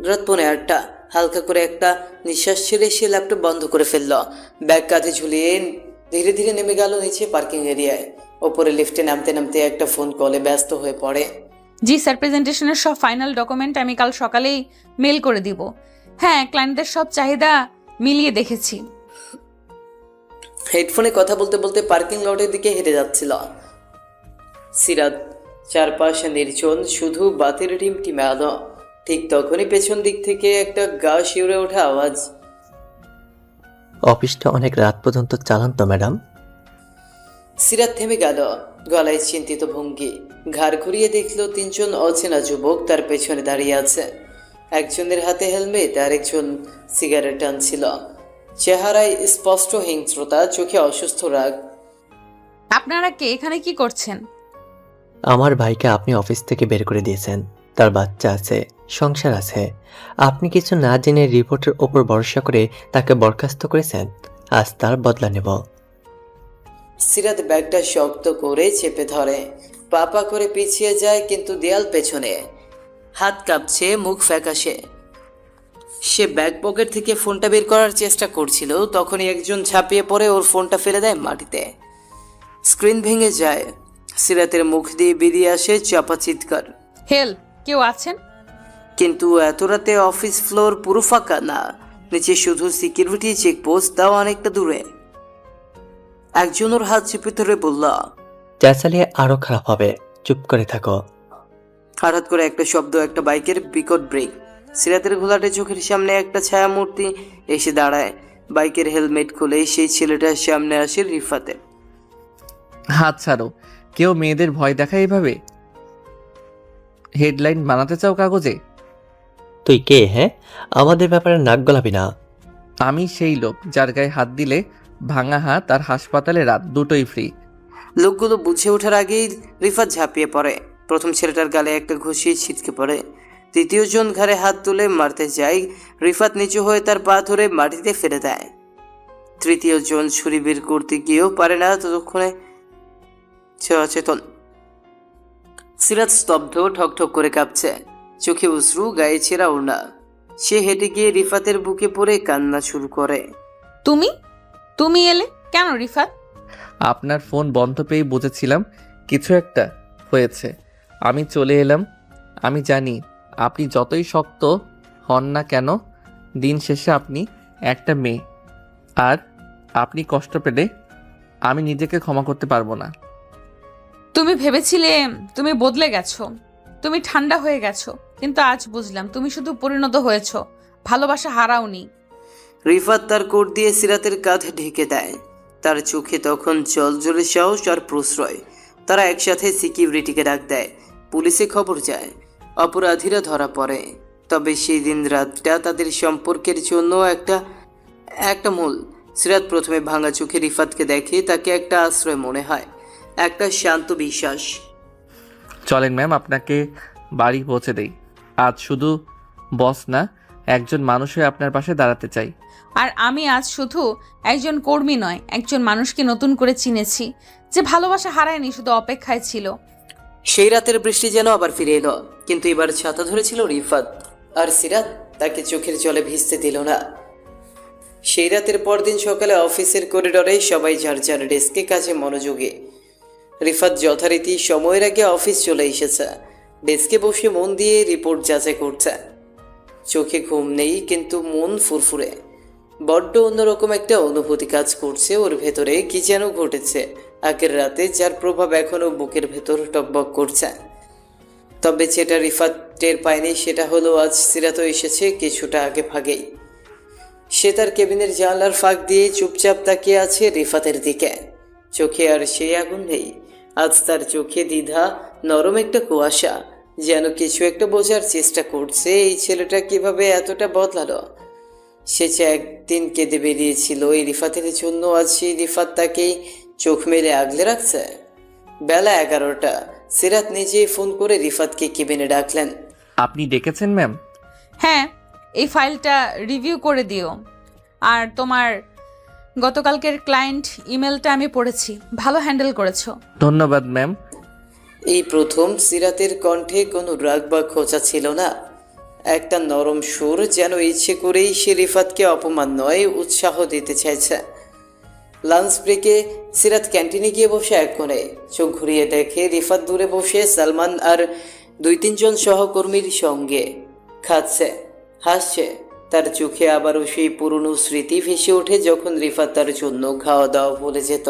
রাত 8:15। হালকা করে একটা নিঃশ্বাস ছেড়ে সে ল্যাপটপ বন্ধ করে ফেলল। ব্যাগ কাঁধে ঝুলিয়ে ধীরে ধীরে নেমে গেল নিচে পার্কিং এরিয়ায়। ওপরে লিফটে নামতে নামতে একটা ফোন কলে ব্যস্ত হয়ে পড়ে। জি স্যার, প্রেজেন্টেশনের সব ফাইনাল ডকুমেন্ট আমি কাল সকালেই মেল করে দিব। হ্যাঁ, ক্লায়েন্টদের সব চাহিদা মিলিয়ে দেখেছি। হেডফোনে কথা বলতে বলতে পার্কিং লটের দিকে হেঁটে যাচ্ছিল সিরাত। চারপাশে নির্জন, শুধু বাতির টিমটিমে আলো। ঠিক তখনই পেছন দিক থেকে একটা গা শিউরে ওঠা আওয়াজ। অফিসটা অনেক রাত পর্যন্ত চালান তো ম্যাডাম? সিরাত থেমে গেল, গলায় চিন্তিত ভঙ্গি। ঘাড় ঘুরিয়ে দেখলো 3জন অচেনা যুবক তার পেছনে দাঁড়িয়ে আছে। একজনের হাতে হেলমেট, আর একজন সিগারেট টানছিল। চেহারায় স্পষ্ট হিংস্রতা, চোখে অসুস্থ রাগ। আপনারা কে, এখানে কি করছেন? আমার ভাইকে আপনি অফিস থেকে বের করে দিয়েছেন। তার বাচ্চা আছে, সংসার আছে। আপনি কিছু না জেনে রিপোর্টের ওপর ভরসা করে তাকে বরখাস্ত করেছেন। আজ তার বদলা নেব। সিরাত ব্যাগটা শক্ত করে চেপে ধরে, পা করে পিছিয়ে যায়, কিন্তু দেয়াল পেছনে। হাত কাঁপছে, মুখ ফ্যাকাশে। সে ব্যাক পকেট থেকে ফোনটা বের করার চেষ্টা করছিল, তখনই একজন ঝাঁপিয়ে পড়ে ওর ফোনটা ফেলে দেয় মাটিতে। স্ক্রিন ভেঙে যায়। সিরাতের মুখ দিয়ে বেরিয়ে আসে চাপা চিৎকার। হেল্প, কেউ আছেন? কিন্তু এত রাতে অফিস ফ্লোর পুরো ফাঁকা না, নিচে শুধু সিকিউরিটি চেকপোস্ট, তাও অনেকটা দূরে। একজন ওর হাত চেপে ধরে বলল, চেঁচালে আরো খারাপ হবে, চুপ করে থাকো। হঠাৎ করে একটা শব্দ, একটা বাইকের বিকট ব্রেক। সিরাতের ঘোলাটে চোখের সামনে একটা ছায়া মূর্তি এসে দাঁড়ায়। বাইকের হেলমেট খুলে সেই ছেলেটার সামনে আসে রিফাতে। হাত ছাড়ো। কেউ মেয়েদের ভয় দেখায় এভাবে? হেডলাইন বানাতে চাও কাগজে? তুই কে? হ্যাঁ, আমাদের ব্যাপারে নাক গলাবি না। আমি সেই লোক যার গায়ে হাত দিলে ভাঙা হাত আর হাসপাতালে রাত দুটোই ফ্রি। লোকগুলো বুঝে ওঠার আগেই রিফাত ঝাঁপিয়ে পড়ে। প্রথম ছেলেটার গালে একটা ঘুষি ছিটকে পড়ে। তৃতীয় জন ঘাড়ে হাত তুলে মারতে যায়। রিফাত নিচু হয়ে তার পা ধরে মাটিতে ফেলে দেয়। তৃতীয় জন ছুরি বের করতে গিয়েও পারে না, ততক্ষণে সে অচেতন। সিরাত স্তব্ধ, ঠকঠক করে কাঁপছে, চোখে অশ্রু, গায়ে ছেঁড়া ওড়না। সে হেঁটে গিয়ে রিফাতের বুকে পড়ে কান্না শুরু করে। তুমি তুমি এলে কেন রিফাত? আপনার ফোন বন্ধ পেয়ে বুঝেছিলাম কিছু একটা হয়েছে। আমি চলে এলাম। আমি জানি আপনি যতই শক্ত হন না কেন, দিন শেষে আপনি একটা মেয়ে, আর আপনি কষ্ট পেলে আমি নিজেকে ক্ষমা করতে পারবো না। তুমি ভেবেছিলে তুমি বদলে গেছো, তুমি ঠান্ডা হয়ে গেছো, কিন্তু আজ বুঝলাম তুমি শুধু পরিণত হয়েছো, ভালোবাসা হারাওনি। রিফাত তার কোট দিয়ে সিরাতের কাঁধে ঢেকে দেয়। তার চোখে তখন জল জলে সাহস আর প্রশ্রয়। তারা একসাথে সিকিউরিটিকে ডাক দেয়। পুলিশে খবর যায়, অপরাধীরা ধরা পড়ে। তবে সেই দিন রাতটা তাদের সম্পর্কের জন্য একটা মূল। সিরাত প্রথমে ভাঙা চোখে রিফাতকে দেখে, তাকে একটা আশ্রয় মনে হয়, একটা শান্ত বিশ্বাস। চলেন ম্যাম, আপনাকে বাড়ি পৌঁছে দেই। আজ শুধু বস না, একজন মানুষ হয়ে আপনার পাশে দাঁড়াতে চাই। আর আমি আজ শুধু একজন কর্মী নয়, একজন মানুষকে নতুন করে চিনেছি, যে ভালোবাসা হারায়নি, শুধু অপেক্ষায় ছিল। সেই রাতের বৃষ্টি যেন আবার ফিরে এলো, কিন্তু এবার ছাতা ধরেছিল রিফাত, আর সিরাত তাকে চোখের জলে ভিজতে দিল না। সেই রাতের পরদিন সকালে অফিসের করিডোরে সবাই যার যার ডেস্কে কাজে মনোযোগী। রিফাত যথারীতি সময়ের আগে অফিস চলে এসেছে। ডেস্কে বসে মন দিয়ে রিপোর্ট যাচাই করছে। চোখে ঘুম নেই, কিন্তু মন ফুরফুরে। বড্ড অন্যরকম একটা অনুভূতি কাজ করছে ওর ভেতরে। কি যেন ঘটেছে, আগের রাতে, যার প্রভাব এখনও বুকের ভেতর টকবক করছে। তবে যেটা রিফাত টের পায়নি সেটা হলো আজ সিরাতও এসেছে কিছুটা আগে ভাগেই। সে তার কেবিনের জানলার ফাঁক দিয়ে চুপচাপ তাকিয়ে আছে রিফাতের দিকে। চোখে আর সেই আগুন নেই, আজ তার চোখে দ্বিধা, নরম একটা কুয়াশা, যেন কিছু একটা বোঝার চেষ্টা করছে এই ছেলেটা কিভাবে এতটা বদলালো। সে যে একদিন কেঁদে বেরিয়েছিল এই রিফাতের জন্য, আজ সেই রিফাত তাকেই চোখ মেলে আগলে রাখছে। বেলা 11টা। সিরাত নিজেই ফোন করে রিফাতকে কেবিনে ডাকলেন। আপনি ডেকেছেন ম্যাম? হ্যাঁ, এই ফাইলটা রিভিউ করে দিও। আর তোমার গতকালকের ক্লায়েন্ট ইমেলটা আমি পড়েছি, ভালো হ্যান্ডেল করেছো। ধন্যবাদ ম্যাম। এই প্রথম সিরাতের কণ্ঠে কোনো রাগ বা খোঁচা ছিল না, একটা নরম সুর, যেন ইচ্ছে করেই সে রিফাতকে অপমান নয় উৎসাহ দিতে চাইছে। লাঞ্চ ব্রেকে সিরাত ক্যান্টিনে গিয়ে বসে এক কোণে। চোখ ঘুরিয়ে দেখে রিফাত দূরে বসে সালমান আর 2-3 জন সহকর্মীর সঙ্গে খাচ্ছে, হাসছে। তার চোখে আবারও সেই পুরনো স্মৃতি ভেসে ওঠে, যখন রিফাত তার জন্য খাওয়া দাওয়া ভুলে যেত,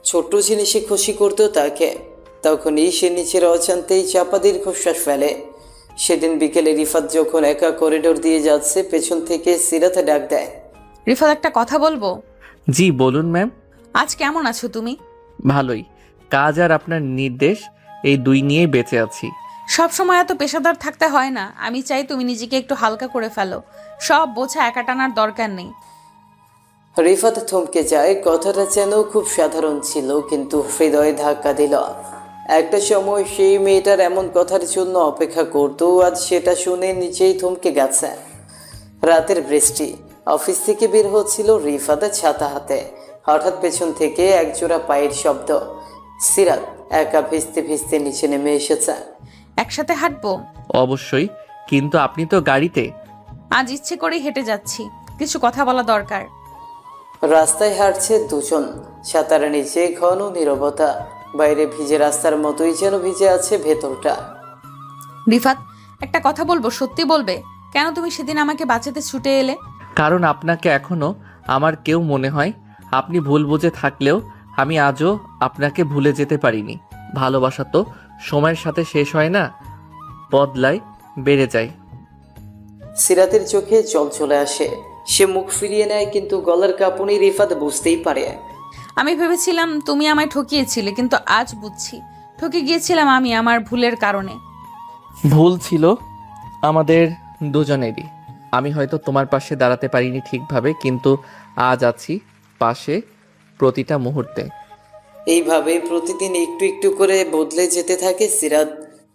ছোট্ট জিনিসে খুশি করতো তাকে। তখনই সে নিচের অজান্তেই চাপা দীর্ঘশ্বাস ফেলে। সেদিন বিকেলে রিফাত যখন একা করিডোর দিয়ে যাচ্ছে, পেছন থেকে সিরাত ডাক দেয়। রিফাত, একটা কথা বলবো? জি বলুন ম্যাম। আজ কেমন আছো তুমি? ভালোই, কাজ আর আপনার নির্দেশ এই দুই নিয়েই বেঁচে আছি। সব সময় এত পেশাদার থাকতে হয় না। আমি চাই তুমি নিজেকে একটু হালকা করে ফেলো, সব বোঝা একা টানার দরকার নেই। রিফাত থমকে যায়। কথাটা যেন খুব সাধারণ ছিল, কিন্তু হৃদয়ে ধাক্কা দিল। একটা সময় সেই মেয়েটার এমন কথার জন্য অপেক্ষা করতো, আজ সেটা শুনে নিচেই থমকে গেছে। রাতের বৃষ্টি। অফিস থেকে বের হচ্ছিল রিফাতের ছাতা হাতে, হঠাৎ পেছন থেকে একজোড়া পায়ের শব্দ। সিরাত একা ভিজতে ভিজতে নিচে নেমে এসেছে। একসাথে হাঁটবো? অবশ্যই, কিন্তু আপনি তো গাড়িতে। আজ ইচ্ছে করেই হেঁটে যাচ্ছি, কিছু কথা বলা দরকার। রাস্তায় হাঁটছে দুজন, ছাতার নিচে ঘন নীরবতা। বাইরে ভিজে রাস্তার মতোই যেন ভিজে আছে ভেতরটা। রিফাত, একটা কথা বলবো, সত্যি বলবে? কেন তুমি সেদিন আমাকে বাঁচাতে ছুটে এলে? কারণ আপনাকে এখনো আমার কেউ মনে হয়। আপনি ভুল বুঝে থাকলেও আমি আজও আপনাকে ভুলে যেতে পারিনি। ভালোবাসা তো সময়ের সাথে শেষ হয় না, বদলায়, বেড়ে যায়। সিরাতের চোখে জল চলে আসে। সে মুখ ফিরিয়ে নেয়, কিন্তু গলার কাঁপুনি রিফাত বুঝতেই পারে। আমি ভেবেছিলাম তুমি আমায় ঠকিয়েছিলে, কিন্তু আজ বুঝছি ঠকে গিয়েছিলাম আমি আমার ভুলের কারণে। ভুল ছিল আমাদের দুজনেরই। আমি হয়তো তোমার পাশে দাঁড়াতে পারিনি ঠিকভাবে, কিন্তু আজ আছি পাশে প্রতিটা মুহূর্তে। এইভাবে প্রতিদিন একটু একটু করে বদলে যেতে থাকে সিরাত।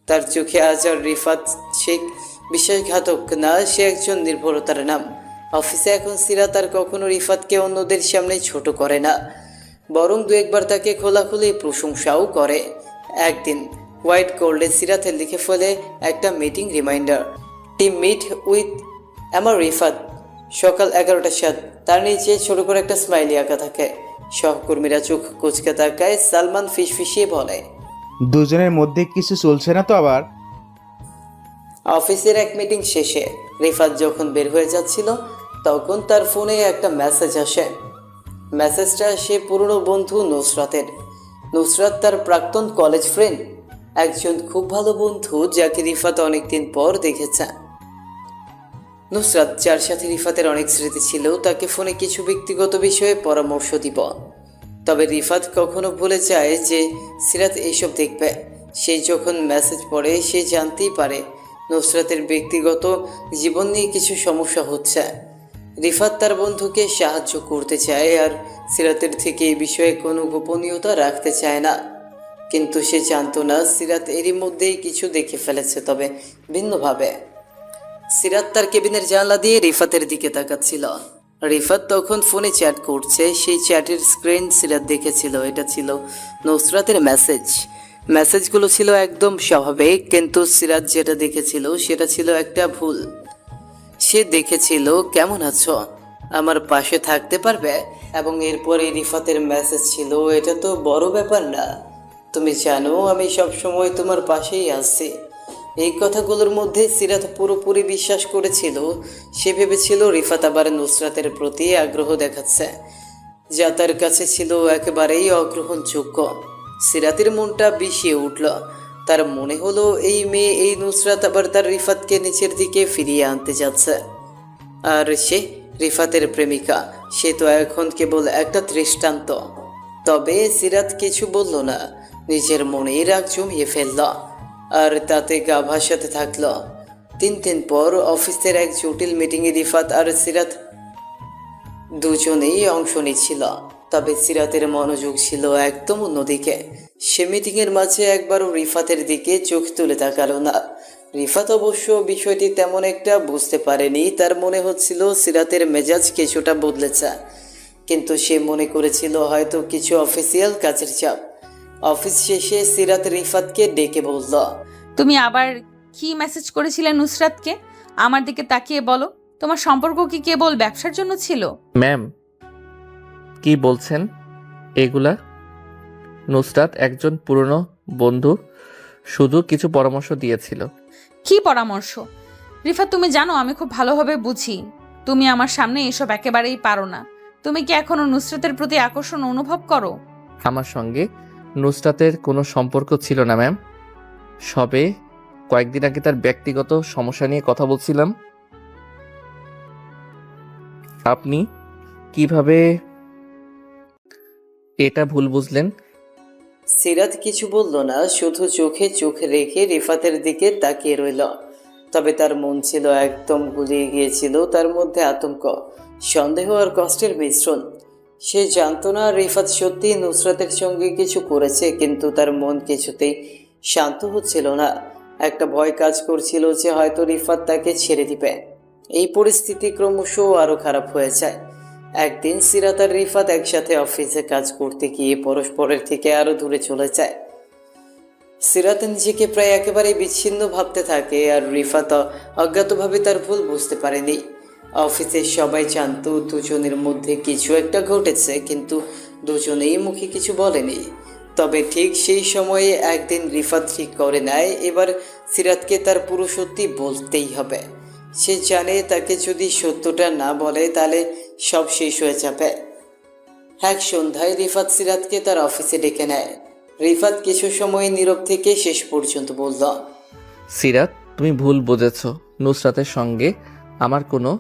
তার চোখে আজ আর রিফাত শেখ বিশ্বাসঘাতক না, সে একজন নির্ভরতার নাম। অফিসে এখন সিরাত আর কখনো রিফাতকে অন্যদের সামনে ছোট করে না, বরং 2-1বার তাকে খোলাখুলি প্রশংসাও করে। একদিন হোয়াইট করলে সিরাতে লিখে ফেলে একটা meeting reminder, team meet with আমার রিফাত, সকাল 11টার সাথে। তার নিচে ছোট করে একটা স্মাইলি আঁকা থাকে। সহকর্মীরা চোখ কুচকে তাকায়। সালমান ফিসফিসিয়ে বলে, দুজনের মধ্যে কিছু চলছে না তো আবার? অফিসের এক মিটিং শেষে রিফাত যখন বের হয়ে যাচ্ছিল, তখন তার ফোনে একটা মেসেজ আসে। মেসেজটা সে পুরনো বন্ধু নুসরাতের। নুসরাত তার প্রাক্তন কলেজ ফ্রেন্ড, একজন খুব ভালো বন্ধু যাকে রিফাত অনেকদিন পর দেখেছে। নুসরাত, যার সাথে রিফাতের অনেক স্মৃতি ছিল, তাকে ফোনে কিছু ব্যক্তিগত বিষয়ে পরামর্শ দিব। তবে রিফাত কখনো ভুলে যায় যে সিরাত এইসব দেখবে। সে যখন মেসেজ পড়ে, সে জানতেই পারে নুসরাতের ব্যক্তিগত জীবন নিয়ে কিছু সমস্যা হচ্ছে। রিফাত তার বন্ধুকে সাহায্য করতে চায় আর সিরাতের থেকে এই বিষয়ে কোনো গোপনীয়তা রাখতে চায় না। কিন্তু সে জানতো না সিরাত এরই মধ্যেই কিছু দেখে ফেলেছে, তবে ভিন্নভাবে। সিরাত তার কেবিনের জানলা দিয়ে রিফাতের দিকে তাকাচ্ছিল। রিফাত তখন ফোনে চ্যাট করছে। সেই চ্যাটের স্ক্রিন সিরাত দেখেছিল। এটা ছিল নুসরাতের মেসেজ। মেসেজগুলো ছিল একদম স্বাভাবিক, কিন্তু সিরাত যেটা দেখেছিল সেটা ছিল একটা ভুল। সে দেখেছিল, কেমন আছো, আমার পাশে থাকতে পারবে? এবং এরপরে রিফাতের মেসেজ ছিল, এটা তো বড় ব্যাপার না, তুমি জানো আমি সবসময় তোমার পাশেই আছি। এই কথাগুলোর মধ্যে সিরাত পুরোপুরি বিশ্বাস করেছিল। সে ভেবেছিল রিফাত আবার নুসরাতের প্রতি আগ্রহ দেখাচ্ছে, যা তার কাছে ছিল একেবারেই অগ্রহণযোগ্য। সিরাতের মনটা বিষিয়ে উঠল। তার মনে হলো এই মেয়ে, এই নুসরাত আবার তার রিফাতকে নিচের দিকে ফিরিয়ে আনতে যাচ্ছে। আর সে রিফাতের প্রেমিকা, সে তো এখন কেবল একটা দৃষ্টান্ত। তবে সিরাত কিছু বলল না, নিজের মনেই রাগ জমিয়ে ফেলল আর তাতে গা ভাসাতে থাকলো। 3 দিন পর অফিসের এক জটিল মিটিংয়ে রিফাত আর সিরাত দুজনেই অংশ নিচ্ছিল। তবে সিরাতের মনোযোগ ছিল একদম অন্যদিকে। সে মিটিংয়ের মাঝে একবারও রিফাতের দিকে চোখ তুলে তাকালো না। রিফাত অবশ্য বিষয়টি তেমন একটা বুঝতে পারেনি। তার মনে হচ্ছিল সিরাতের মেজাজ কিছুটা বদলেছে, কিন্তু সে মনে করেছিল হয়তো কিছু অফিসিয়াল কাজের চাপ। অফিস শেষে সিরাত রিফাতকে ডেকে বলল, তুমি আবার কি মেসেজ করেছিলে নুসরাতকে? আমার দিকে তাকিয়ে বলো। তোমার সম্পর্ক কি কেবল ব্যবসার জন্য ছিল? ম্যাম, কি বলছেন এগুলা? নুসরাত একজন পুরনো বন্ধু, শুধু কিছু পরামর্শ দিয়েছিল। কি পরামর্শ? রিফাত, তুমি জানো আমি খুব ভালোভাবে বুঝি তুমি আমার সামনে এসব একেবারেই পারো না। তুমি কি এখনো নুসরাতের প্রতি আকর্ষণ অনুভব করো? আমার সঙ্গে নুসরাতের কোনো সম্পর্ক ছিল না ম্যাম। সবে কয়েকদিন আগে তার ব্যক্তিগত সমস্যা নিয়ে কথা বলছিলাম। আপনি কিভাবে এটা ভুল বুঝলেন? সিরাত কিছু বলল না, শুধু চোখে চোখ রেখে রিফাতের দিকে তাকিয়ে রইল। তবে তার মন ছিল একদম গুলিয়ে গিয়েছিল। তার মধ্যে আতঙ্ক, সন্দেহ আর কষ্টের মিশ্রণ। সে জানতো না রিফাত সত্যি নুসরাতের সঙ্গে কিছু করেছে, কিন্তু তার মন কিছুতেই শান্ত হচ্ছিল না। একটা ভয় কাজ করছিল যে হয়তো রিফাত তাকে ছেড়ে দিবে। এই পরিস্থিতি ক্রমশ আরও খারাপ হয়ে যায়। একদিন সিরাত আর রিফাত একসাথে অফিসে কাজ করতে গিয়ে পরস্পরের থেকে আরো দূরে চলে যায়। সিরাত নিজেকে প্রায় একেবারে বিচ্ছিন্ন ভাবতে থাকে, আর রিফাত অজ্ঞাতভাবে তার ভুল বুঝতে পারেনি। অফিসের সবাই জানতো দুজনের মধ্যে কিছু একটা ঘটেছে, কিন্তু দুজনেই মুখে কিছু বলেনি। তবে ঠিক সেই সময়ে একদিন রিফাত ঠিক করে নেয় এবার সিরাতকে তার পুরো সত্যি বলতেই হবে। সে জানে তাকে যদি সত্যটা না বলে তাহলে সব শেষ হয়ে যাবে। এক সন্ধ্যায় রিফাত সিরাতকে তার অফিসে ডেকে নেয়। রিফাত কিছু সময় নীরব থেকে শেষ পর্যন্ত বলল, সিরাত, তুমি ভুল বুঝেছ। নুসরাতের সঙ্গে আমার কোনো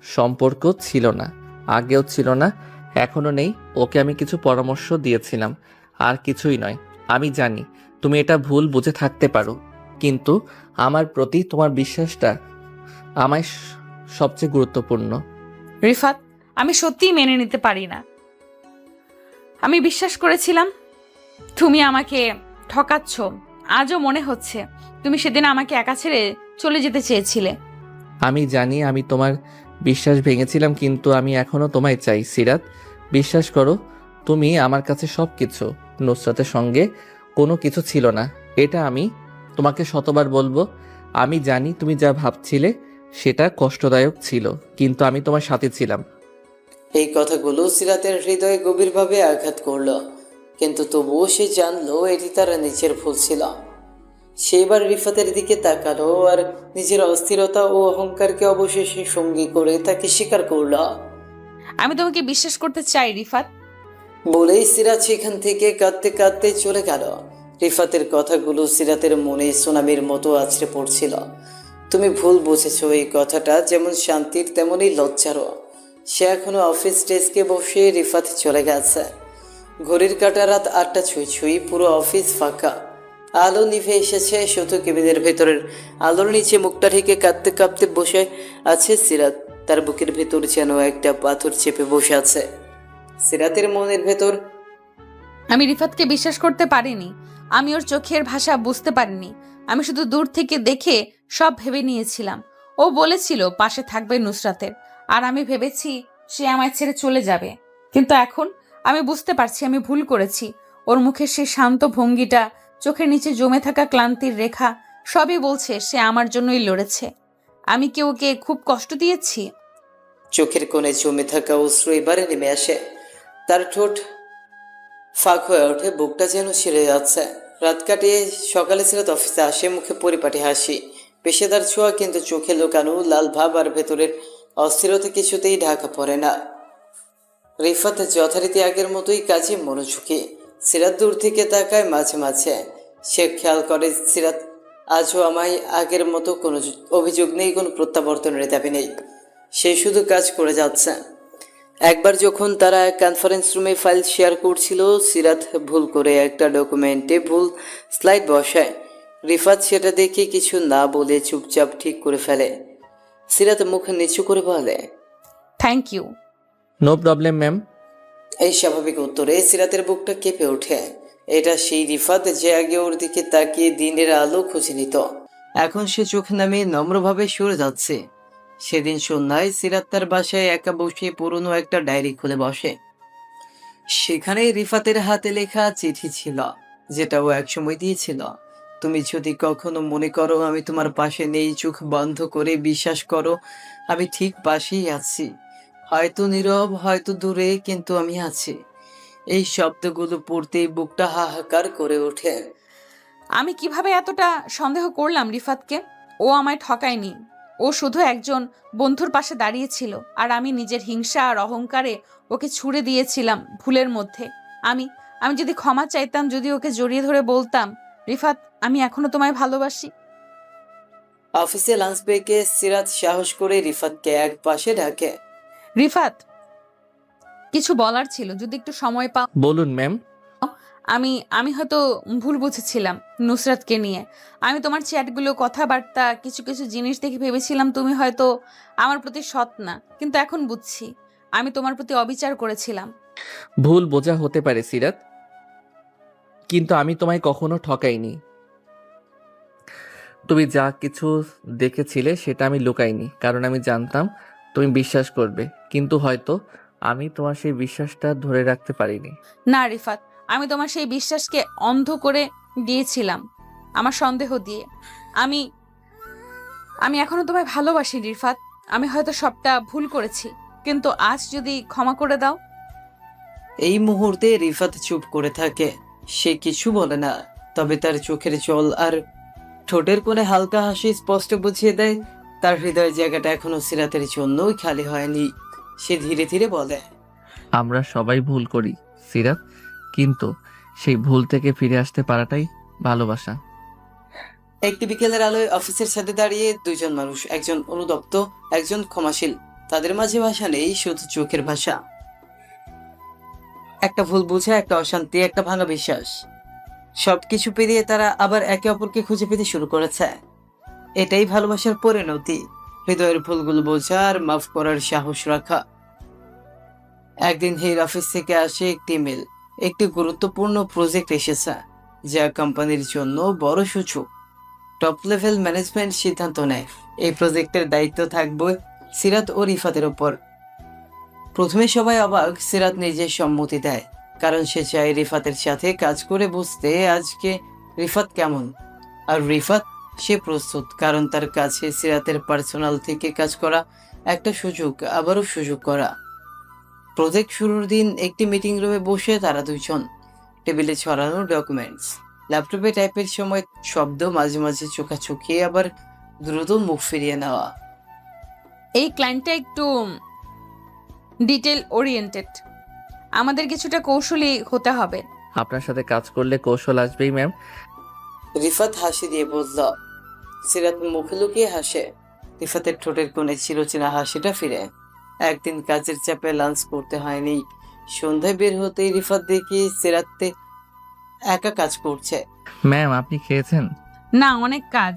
সম্পর্ক ছিল না, আগেও ছিল না, এখনও নেই। ওকে আমি কিছু পরামর্শ দিয়েছিলাম, আর কিছুই নয়। আমি জানি তুমি এটা ভুল বুঝে থাকতে পারো, কিন্তু আমার প্রতি তোমার বিশ্বাসটা আমায় সবচেয়ে গুরুত্বপূর্ণ। রিফাত, আমি সত্যিই মেনে নিতে পারি না। আমি বিশ্বাস করেছিলাম তুমি আমাকে ঠকাচ্ছ। আজও মনে হচ্ছে তুমি সেদিন আমাকে একা ছেড়ে চলে যেতে চেয়েছিলে। আমি জানি আমি তোমার বিশ্বাস ভেঙেছিলাম, কিন্তু আমি এখনো তোমায় চাই সিরাত। বিশ্বাস করো, তুমি আমার কাছে সব কিছু। নুসরাতের সঙ্গে কোনো কিছু ছিল না, এটা আমি তোমাকে শতবার বলবো। আমি জানি তুমি যা ভাবছিলে সেটা কষ্টদায়ক ছিল, কিন্তু আমি তোমার সাথে ছিলাম। এই কথাগুলো সিরাতের হৃদয়ে গভীরভাবে আঘাত করলো, কিন্তু তবুও সে জানলো এটি তার নিজের ভুল ছিল। সে এবার রিফাতের দিকে তাকালো আর নিজের অস্থিরতা ও অহংকারকে অবশেষে সঙ্গী করে তাকে স্বীকার করলো। আমি তোমাকে বিশ্বাস করতে চাই রিফাত। বলেই সিরাত সেখান থেকে কাঁদতে কাঁদতে চলে গেল। রিফাতের কথাগুলো সিরাতের মনে সুনামির মতো আছড়ে পড়ছিল। তুমি ভুল বুঝেছ, এই কথাটা যেমন শান্তির তেমনই লজ্জারও। সে এখনো অফিস ডেস্কে বসে। রিফাত চলে গেছে। ঘড়ির কাঁটা রাত 8টা ছুঁই। পুরো অফিস ফাঁকা, আলো নিভে এসেছে। শুধু কেবিনের ভেতরের আলোর নিচে মুখটা ঢেকে কাঁদতে কাঁদতে বসে আছে সিরাত। তার বুকের ভেতর যেন একটা পাথর চেপে বসে আছে। সিরাতের মনের ভেতর আমি রিফাতকে বিশ্বাস করতে পারিনি। আমি ওর চোখের ভাষা বুঝতে পারিনি। আমি শুধু দূর থেকে দেখে সব ভেবে নিয়েছিলাম। ও বলেছিল পাশে থাকবে নুসরাতের, আর আমি ভেবেছি সে আমায় ছেড়ে চলে যাবে। কিন্তু এখন আমি বুঝতে পারছি আমি ভুল করেছি। ওর মুখের সেই শান্ত ভঙ্গিটা, চোখের নিচে জমে থাকা ক্লান্তির রেখা, সবই বলছে সে আমার জন্যই লড়েছে। আমি কি ওকে খুব কষ্ট দিয়েছি? চোখের কোণে জমে থাকা অশ্রু এবারে নেমে আসে। তার ঠোঁট ফাঁক হয়ে ওঠে, বুকটা যেন ছিঁড়ে যাচ্ছে। রাত কাটিয়ে সকালে সিরাত অফিসে আসে, মুখে পরিপাটি হাসি, পেশাদার ছোঁয়া, কিন্তু চোখে লুকানো লাল ভাব আর ভেতরের অস্থিরতা কিছুতেই ঢাকা পড়ে না। রিফাত যথারীতি আগের মতোই কাজে মনোযোগী। সিরাত দূর থেকে তাকায় মাঝে মাঝে। সে খেয়াল করে সিরাত আজও আমায় আগের মতো কোনো অভিযোগ নেই, কোনো প্রত্যাবর্তনের দাবি নেই। সে শুধু কাজ করে যাচ্ছে। একবার যখন তারা কনফারেন্স রুমে ফাইল শেয়ার করছিল, সিরাত ভুল করে একটা ডকুমেন্টে ভুল স্লাইড বসায়। রিফাত সেটা দেখে কিছু না বলে চুপচাপ ঠিক করে ফেলে। সিরাত মুখ নিচু করে বলে, thank you. No problem ma'am. এই স্বাভাবিক উত্তরে সিরাতের বুকটা কেঁপে ওঠে। এটা সেই রিফাত যে আগে ওর দিকে তাকিয়ে দিনের আলো খুঁজে নিত। এখন সে চোখ নামিয়ে নম্রভাবে সরে যাচ্ছে। সেদিন সন্ধ্যায় সিরাত তার বাসায় একা বসে পুরনো একটা ডায়েরি খুলে বসে। সেখানে রিফাতের হাতে লেখা চিঠি ছিল, যেটা ও একসময় দিয়েছিল। তুমি যদি কখনো মনে করো আমি তোমার পাশে নেই, চোখ বন্ধ করে বিশ্বাস করো আমি ঠিক পাশেই আছি। হয়তো নীরব, হয়তো দূরে, কিন্তু আমি আছি। এই শব্দগুলো পড়তেই বুকটা হাহাকার করে ওঠে। আমি কিভাবে এতটা সন্দেহ করলাম রিফাতকে? ও আমায় ঠকায়নি। ও শুধু একজন বন্ধুর পাশে দাঁড়িয়েছিল, আর আমি নিজের হিংসা আর অহংকারে ওকে ছুড়ে দিয়েছিলাম ভুলের মধ্যে। আমি আমি যদি ক্ষমা চাইতাম, যদি ওকে জড়িয়ে ধরে বলতাম, রিফাত আমি এখনো তোমায় ভালোবাসি। অফিসে লাঞ্চ ব্রেকে সিরাত সাহস করে রিফাতকে এক পাশে ডাকে। রিফাত, কিছু বলার ছিল, যদি একটু সময় পাও। বলুন ম্যাম। আমি আমি হয়তো ভুল বুঝেছিলাম নুসরাতকে নিয়ে। আমি তোমার চ্যাটগুলো, কথাবার্তা, কিছু কিছু জিনিস দেখে ভেবেছিলাম তুমি হয়তো আমার প্রতি সৎ না, কিন্তু এখন বুঝছি আমি তোমার প্রতি অবিচার করেছিলাম। ভুল বোঝা হতে পারে সিরাত, কিন্তু আমি তোমায় কখনো ঠকাইনি। তুমি যা কিছু দেখেছিলে সেটা আমি লুকাইনি, কারণ আমি জানতাম তুমি বিশ্বাস করবে, কিন্তু হয়তো আমি তোমার সেই বিশ্বাসটা ধরে রাখতে পারিনি। না রিফাত, আমি তোমার সেই বিশ্বাসকে অন্ধ করে দিয়েছিলাম আমার সন্দেহ দিয়ে। আমি আমি এখনো তোমায় ভালোবাসি রিফাত। আমি হয়তো সবটা ভুল করেছি, কিন্তু আজ যদি ক্ষমা করে দাও। এই মুহূর্তে রিফাত চুপ করে থাকে। সে কিছু বলে না, তবে তার চোখের জল আর ঠোঁটের কোণে হালকা হাসি স্পষ্ট বুঝিয়ে দেয় তার হৃদয়ের জায়গাটা এখনো সিরাতের জন্যই খালি হয়নি। সে ধীরে ধীরে বলে, আমরা সবাই ভুল করি সিরাত, কিন্তু সেই ভুল থেকে ফিরে আসতে পারাটাই ভালোবাসা। একটি বিকেলের আলোয় অফিসের সাথে দাঁড়িয়ে দুইজন মানুষ, একজন অনুতপ্ত, একজন ক্ষমাশীল। তাদের মাঝে ভাষা নেই, শুধু চোখের ভাষা। একটা ভুল বুঝা, একটা অশান্তি, একটা ভাঙা বিশ্বাস। সবকিছু পেরিয়ে তারা আবার একে অপরকে খুঁজে পেতে শুরু করেছে। এটাই ভালোবাসার পরিণতি, হৃদয়ের ভুলগুলো বোঝা আর মাফ করার সাহস রাখা। একদিন হেড অফিস থেকে আসে একটি ইমেল। একটি গুরুত্বপূর্ণ প্রজেক্ট এসেছে, যা কোম্পানির জন্য বড় সুযোগ। টপ লেভেল ম্যানেজমেন্ট সিদ্ধান্ত নেয় এই প্রজেক্টের দায়িত্ব থাকবে সিরাত ও রিফাতের উপর। প্রথমে সবাই অবাক, সিরাত নিজে সম্মতি দেয়, কারণ সে চায় রিফাতের সাথে কাজ করে বুঝতে আজকে রিফাত কেমন। আর রিফাত, সে প্রস্তুত, কারণ তার কাছে সিরাতের পার্সোনাল থেকে কাজ করা একটা সুযোগ, আবারও সুযোগ করা। প্রজেক্ট শুরুর দিন একটি মিটিং রুমে বসে তারা দুইজন। টেবিলে ছড়ানো ডকুমেন্টস, ল্যাপটপে টাইপের সময় শব্দ, মাঝে মাঝে চোখাচোখি, আবার দ্রুত মুখ ফিরিয়ে নেওয়া। এই ক্লায়েন্টটা একটু ডিটেল ওরিয়েন্টেড, আমাদের কিছুটা কৌশলী হতে হবে। আপনার সাথে কাজ করলে কৌশল আসবেই ম্যাম। রিফাত হাসি দিয়ে বলল। সিরাত মুখে লুকিয়ে হাসে। রিফাতের ঠোঁটের কোণে চিরচেনা হাসিটা ফিরে। একদিন কাজের চাপে লাঞ্চ করতে হয়নি। সন্ধ্যায় বের হতেই রিফাত দেখি সিরাতে একা কাজ করছে। ম্যাম আপনি খেয়েছেন? না, অনেক কাজ,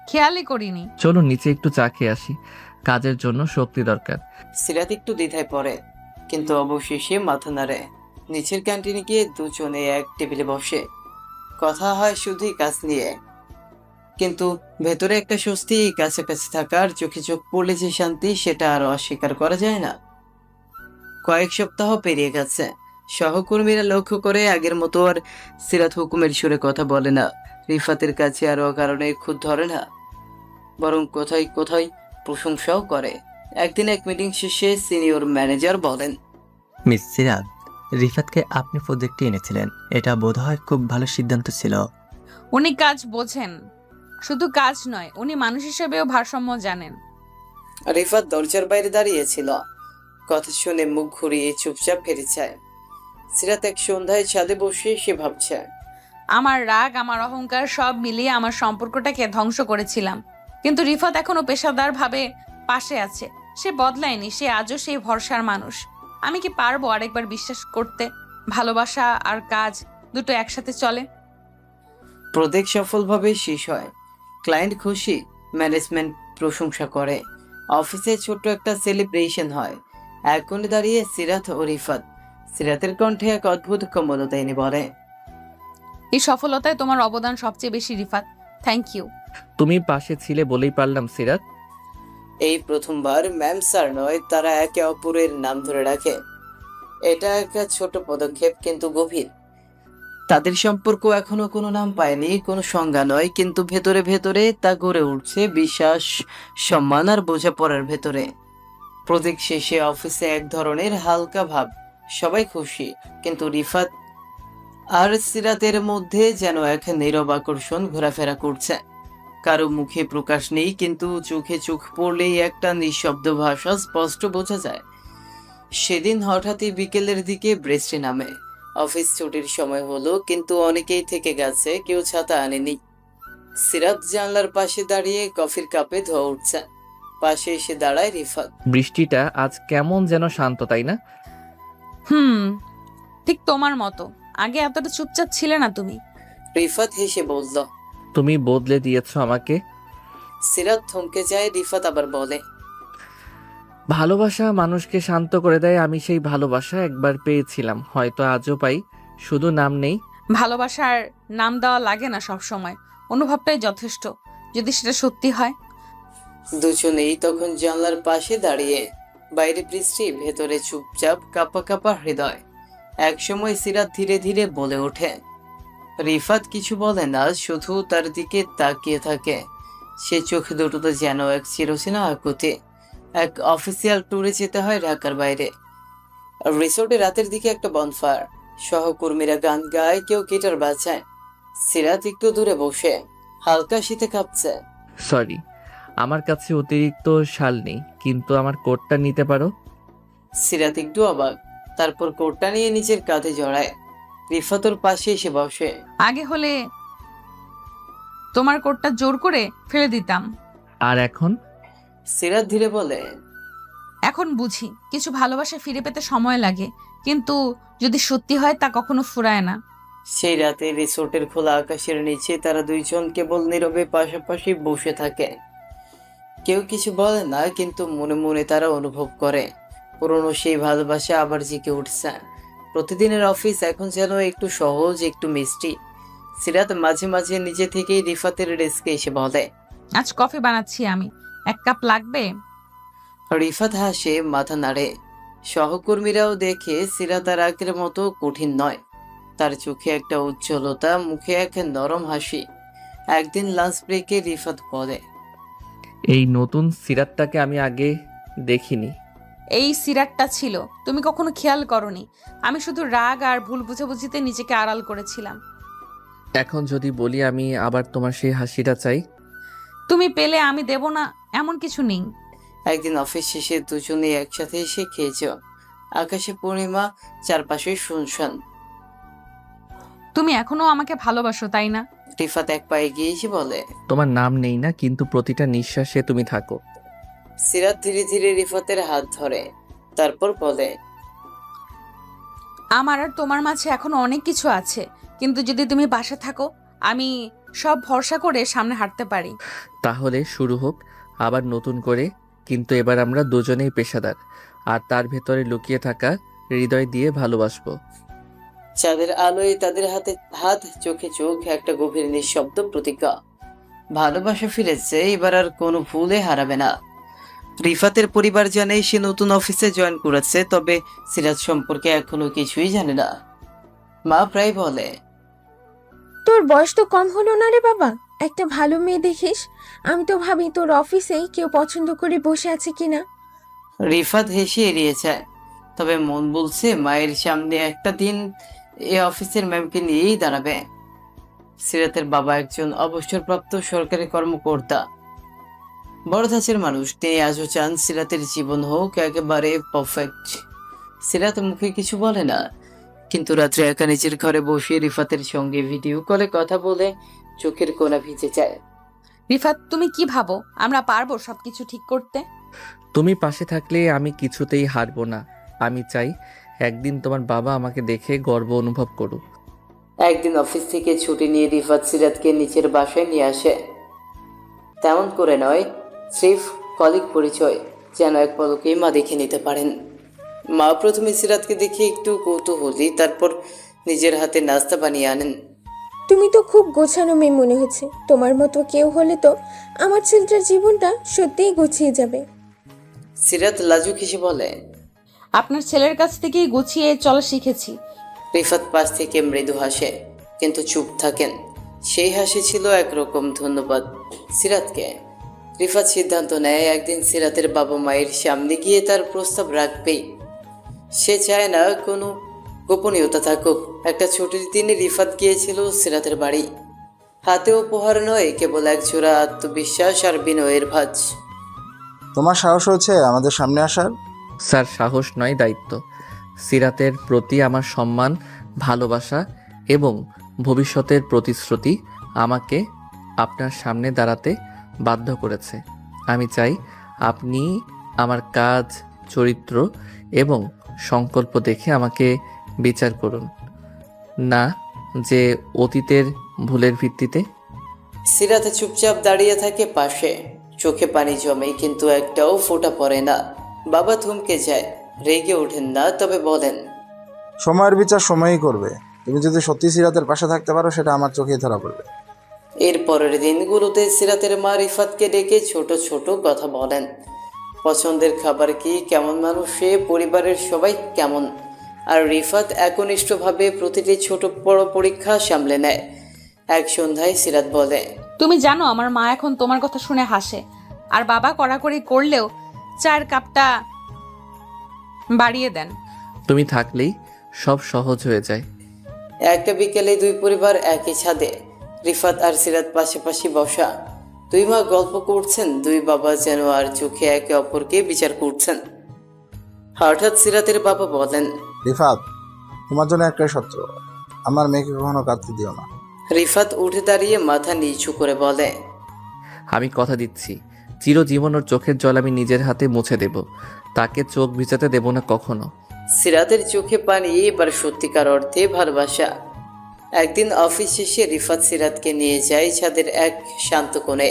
খেয়ালই করিনি। চলুন নিচে একটু চা খেয়ে আসি, কাজের জন্য শক্তি দরকার। সিরাত একটু দ্বিধায় পড়ে, কিন্তু অবশেষে মাথা নাড়ে। নিচের ক্যান্টিনে গিয়ে দুজনে এক টেবিলে বসে। কথা হয় শুধুই কাজ নিয়ে, কিন্তু ভেতরে একটা স্বস্তি, কাছাকাছি থাকার, চোখে চোখ পড়লে যে শান্তি, সেটা আরো অস্বীকার করা যায় না। কয়েক সপ্তাহ পেরিয়ে গেছে। সহকর্মীরা লক্ষ্য করে আগের মতো আর সিরাত হুকুমের সুরে কথা বলে না। রিফাতের কাছে আর কারণে খুদ ধরে না, বরং কোথায় কোথায় প্রশংসাও করে। একদিন এক মিটিং শেষে সিনিয়র ম্যানেজার বলেন, মিস সিরাত, রিফাতকে আপনি প্রজেক্টে এনেছিলেন, এটা বোধহয় খুব ভালো সিদ্ধান্ত ছিল। উনি কাজ বোঝেন, শুধু কাজ নয়, উনি মানুষ হিসেবেও ভারসাম্য জানেন। রিফাত দরজার বাইরে দাঁড়িয়েছিল। কথা শুনে মুখ ঘুরিয়ে চুপচাপ ফিরে যায়। সিরাত এক সন্ধ্যায় ছাদে বসে সে ভাবছে, আমার রাগ, আমার অহংকার সব মিলিয়ে আমার সম্পর্কটাকে ধ্বংস করেছিলাম, কিন্তু রিফাত এখনো পেশাদার ভাবে পাশে আছে। সে বদলায়নি, সে আজও সেই ভরসার মানুষ। আমি কি পারবো আরেকবার বিশ্বাস করতে ভালোবাসা আর কাজ দুটো একসাথে চলে? প্রজেক্ট সফলভাবে শেষ হয়, ক্লায়েন্ট খুশি, ম্যানেজমেন্ট প্রশংসা করে, অফিসে ছোট্ট একটা সেলিব্রেশন হয়। এক কোণে দাঁড়িয়ে সিরাত ও রিফাত। সিরাতের কণ্ঠে এক অদ্ভুত কোমলতা এনে বলে, এই সফলতায় তোমার অবদান সবচেয়ে বেশি রিফাত। Thank you. তুমি পাশে ছিলে বলেই পারলাম সিরাত। এই প্রথমবার ম্যাম স্যার নয়, তারা একে অপরের নাম ধরে রাখে। এটা একটা ছোট পদক্ষেপ কিন্তু গভীর। তাদের সম্পর্ক এখনো কোনো নাম পায়নি, কোনো সংজ্ঞা নয়, কিন্তু ভেতরে ভেতরে তা গড়ে উঠছে বিশ্বাস, সম্মান আর বোঝাপড়ার ভেতরে। প্রজেক্ট শেষে অফিসে এক ধরনের হালকা ভাব, সবাই খুশি, কিন্তু রিফাত আর সিরাতের মধ্যে যেন এক নীরব আকর্ষণ ঘোরাফেরা করছে। কারো মুখে প্রকাশ নেই, কিন্তু চোখে চোখ পড়লেই একটা নিঃশব্দ ভাষা স্পষ্ট বোঝা যায়। সেদিন হঠাৎই বিকেলের দিকে বৃষ্টি নামে। অফিস ছুটির সময় হলো, কিন্তু অনেকেই থেকে গেছে, কেউ ছাতা আনেনি। সিরাত জানলার পাশে দাঁড়িয়ে কফির কাপে ধোয়া উঠছে। পাশে এসে দাঁড়ায় রিফাত। বৃষ্টিটা আজ কেমন যেন শান্ত, তাই না? ঠিক তোমার মতো। আগে এতটা চুপচাপ ছিলে না তুমি। রিফাত হেসে বলল। তুমি বদলে দিয়েছো আমাকে। সিরাত থমকে যায়, রিফাত আবার বলে, ভালোবাসা মানুষকে শান্ত করে দেয়। আমি সেই ভালোবাসা একবার পেয়েছিলাম, হয়তো আজও পাই, শুধু নাম নেই। ভালোবাসার নাম দেওয়া লাগে না সব সময়, অনুভবটাই যথেষ্ট, যদি সেটা সত্যি হয়। দুজনেই তখন জানলার পাশে দাঁড়িয়ে। বাইরে বৃষ্টি, ভেতরে চুপচাপ কাঁপা কাঁপা হৃদয়। একসময় সিরাত ধীরে ধীরে বলে ওঠে। রিফাত কিছু বলে না, শুধু তার দিকে তাকিয়ে থাকে। সে চোখ দুটোতে যেন এক চিরচেনা আকুতি। এক অফিসিয়াল ট্যুরে যেতে হয় ঢাকার বাইরে। রিসোর্টে রাতের দিকে একটা বনফায়ার, সহকর্মীরা গান গায়, কেউ গিটার বাজায়। সিরাত একটু দূরে বসে হালকা শীতে কাঁপছে। সরি, আমার কাছে অতিরিক্ত শাল নেই, কিন্তু আমার কোটটা নিতে পারো? সিরাত একটু অবাক, তারপর কোটটা নিয়ে নিজের কাঁধে জড়ায়। রিফাতর পাশে এসে বসে। আগে হলে তোমার কোটটা জোর করে ফেলে দিতাম। আর এখন? সিরাত ধীরে বলে, এখন বুঝি কিছু ভালোবাসা ফিরে পেতে সময় লাগে, কিন্তু যদি সত্যি হয় তা কখনো ফুরায় না। সেই রাতে রিসোর্টের খোলা আকাশের নিচে তারা দুইজন কেবল নীরবে পাশাপাশি বসে থাকে। কেউ কিছু বলে না, কিন্তু মনে মনে তারা অনুভব করে পুরনো সেই ভালোবাসা আবার জেগে উঠছে। প্রতিদিনের অফিস এখন যেন একটু সহজ, একটু মিষ্টি। সিরাত মাঝে মাঝে নিজে থেকেই রিফাতের ডেস্কে এসে বলে, আজ কফি বানাচ্ছি আমি, এক কাপ লাগবে? রিফাত হাসে, মাথা নাড়ে। সহকর্মীরাও দেখে সিরাত আর আগের মতো কঠিন নয়। তার চোখে একটা উজ্জ্বলতা, মুখে এক নরম হাসি। একদিন লাঞ্চ ব্রেকে রিফাত বলে, এই নতুন সিরাতটাকে আমি আগে দেখিনি। এই সিরাটটা ছিল, তুমি কখনো খেয়াল করনি। আমি শুধু রাগ আর ভুল বুঝাবুঝিতে নিজেকে আড়াল করেছিলাম। এখন যদি বলি আমি আবার তোমার সেই হাসিটা চাই। তুমি পেলে আমি দেব না এমন কিছু নেই। একদিন অফিস শেষে দুজনে একসাথে এসে খেয়েছ। আকাশে পূর্ণিমা, চারপাশে শুনশান। তুমি এখনো আমাকে ভালোবাসো, তাই না? রিফাত এক পায়ে গিয়ে এসে বলে। তোমার নাম নেই না, কিন্তু প্রতিটা নিঃশ্বাসে তুমি থাকো। সিরাত ধীরে ধীরে রিফাতের হাত ধরে, তারপর বলে, আমার আর তোমার মাঝে এখনো অনেক কিছু আছে, কিন্তু যদি তুমি বাসা থাকো আমি সব ভরসা করে সামনে হাঁটতে পারি। তাহলে শুরু হোক আবার নতুন করে, কিন্তু এবার আমরা দুজনেই পেশাদার, আর তার ভেতরে লুকিয়ে থাকা হৃদয় দিয়ে ভালোবাসবো। চাঁদের আলোয় তাদের হাতে হাত, চোখে চোখ, একটা গভীর নিঃশব্দ প্রতিজ্ঞা। ভালোবাসা ফিরেছে, এবার আর কোনো ভুলে হারাবে না। রিফাতের পরিবার জানে সে নতুন অফিসে জয়েন করেছে, তবে সিরাজ সম্পর্কে এখনো কিছুই জানে না। মা প্রায় বলে, তোর বয়স তো কম হলো না রে বাবা, একটা ভালো মেয়ে দেখিস। আমি তো ভাবি তোর অফিসেই কেউ পছন্দ করে বসে আছে কিনা। রিফাত হেসে এড়িয়ে যায়, তবে মন বলছে মায়ের সামনে একটা দিন এ অফিসের ম্যামকে নিয়েই দাঁড়াবে। সিরাতের বাবা একজন অবসরপ্রাপ্ত সরকারি কর্মকর্তা। বড় ধাঁচের মানুষ, তিনি আজও চান সিরাতের জীবন হোক একেবারে পারফেক্ট। সিরাত মুখে কিছু বলে না, কিন্তু রাত্রে একা নিজের ঘরে বসে রিফাতের সঙ্গে ভিডিও কলে কথা বলে চোখের কোণা ভিজে যায়। রিফাত, তুমি কি ভাবো আমরা পারবো সবকিছু ঠিক করতে? তুমি পাশে থাকলে আমি কিছুতেই হারবো না। আমি চাই একদিন তোমার বাবা আমাকে দেখে গর্ব অনুভব করুক। একদিন অফিস থেকে ছুটি নিয়ে রিফাত সিরাতকে নিচের বাসায় নিয়ে আসে। তেমন করে নয়, স্রেফ কলিগ পরিচয়, যেন এক পলকেই মা দেখে নিতে পারেন। মা প্রথমে সিরাতকে দেখে একটু কৌতূহলী, তারপর নিজের হাতে নাস্তা বানিয়ে আনেন। তুমি তো খুব গোছানো মেয়ে মনে হচ্ছে। তোমার মতো কেউ হলে তো আমার ছেলেটার জীবনটা সত্যিই গুছিয়ে যাবে। সিরাত লাজুক হেসে বলে। আপনার ছেলের কাছ থেকেই গুছিয়ে চলা শিখেছি। রিফাত পাশ থেকে মৃদু হাসে, কিন্তু চুপ থাকেন। সেই হাসি ছিল একরকম ধন্যবাদ সিরাতকে। রিফাত সিদ্ধান্ত নেয় একদিন সিরাতের বাবা মায়ের সামনে গিয়ে তার প্রস্তাব রাখবেই। সে চায় না কোনো গোপনীয়তা থাকুক। একটা ছুটির দিনে রিফাত গিয়েছিল সিরাতের বাড়ি। হাতে উপহার নয়, কেবল একজোড়া আত্মবিশ্বাস আর বিনয়ের ভাঁজ। তোমার সাহস হয়েছে আমাদের সামনে আসার? স্যার, সাহস নয়, দায়িত্ব। সিরাতের প্রতি আমার সম্মান, ভালোবাসা এবং ভবিষ্যতের প্রতিশ্রুতি আমাকে আপনার সামনে দাঁড়াতে বাধ্য করেছে। আমি চাই আপনি আমার কাজ, চরিত্র এবং সংকল্প দেখে আমাকে বিচার করুন, না যে অতীতের ভুলের ভিত্তিতে। সিরাতে চুপচাপ দাঁড়িয়ে থাকে পাশে, চোখে পানি জমে কিন্তু একটাও ফোঁটা পড়ে না। বাবা থমকে যায়, রেগে ওঠেন না, তবে বলেন, সময়ের বিচার সময়ই করবে। তুমি যদি সত্যি সিরাতের পাশে থাকতে পারো সেটা আমার চোখেই ধরা পড়বে। এর পরের দিনগুলোতে সিরাতের মা রিফাতকে ডেকে ছোট ছোট কথা বলেন। পছন্দের খাবার কি, কেমন মানুষ সে, পরিবারের সবাই কেমন। আর রিফাত একনিষ্ঠভাবে প্রতিটি ছোট বড় পরীক্ষা সামলে নেয়। এক সন্ধ্যায় সিরাত বলে, তুমি জানো আমার মা এখন তোমার কথা শুনে হাসে, আর বাবা কড়াকড়ি করলেও চায়ের কাপটা বাড়িয়ে দেন। তুমি থাকলেই সব সহজ হয়ে যায়। একটা বিকেলে দুই পরিবার একই ছাদে, রিফাত আর সিরাত পাশাপাশি বসা। দুই মা গল্প করছেন, দুই বাবা যেন আর চোখে একে অপরকে বিচার করছেন। হঠাৎ সিরাতের বাবা বলেন, রিফাত, তোমার জন্য একটাই সত্য, আমার মেয়েকে কখনো কাঁদতে দিও না। রিফাত উঠে দাঁড়িয়ে মাথা নিচু করে বলে, আমি কথা দিচ্ছি, চিরজীবন ওর চোখের জল আমি নিজের হাতে মুছে দেব। তাকে চোখ ভিজাতে দেব না কখনো। সিরাতের চোখে পানি, এবার সত্যিকার অর্থে ভালোবাসা। একদিন অফিস শেষে রিফাত সিরাতকে নিয়ে যায় ছাদের এক শান্ত কোণে।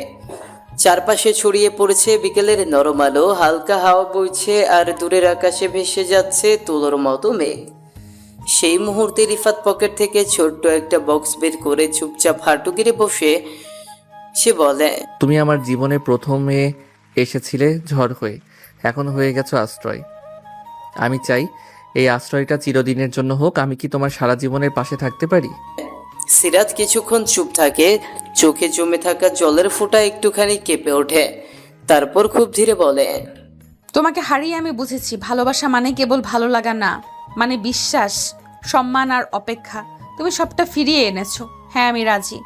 চারপাশে ছড়িয়ে পড়েছে বিকেলের নরম আলো, হালকা হাওয়া বইছে আর দূরের আকাশে ভেসে যাচ্ছে তুলোর মতো মেঘ। সেই মুহূর্তে রিফাত পকেট থেকে ছোট্ট একটা বক্স বের করে চুপচাপ হাঁটু গেড়ে বসে সে বলে, তুমি আমার জীবনে প্রথমে এসেছিলে ঝড় হয়ে, এখন হয়ে গেছো আশ্রয়। আমি চাই এই আশ্রয়টা চিরদিনের জন্য হোক। আমি কি তোমার সারা জীবনের পাশে থাকতে পারি? সিরাত কিছুক্ষণ চুপ থাকে, চোখে জমে থাকা জলের ফোঁটা একটুখানি কেঁপে ওঠে। তারপর খুব ধীরে বলে, তোমাকে হারিয়ে আমি বুঝেছি ভালোবাসা মানে কেবল ভালো লাগা না, মানে বিশ্বাস, সম্মান আর অপেক্ষা। তুমি সবটা ফিরিয়ে এনেছো। হ্যাঁ, আমি রাজি।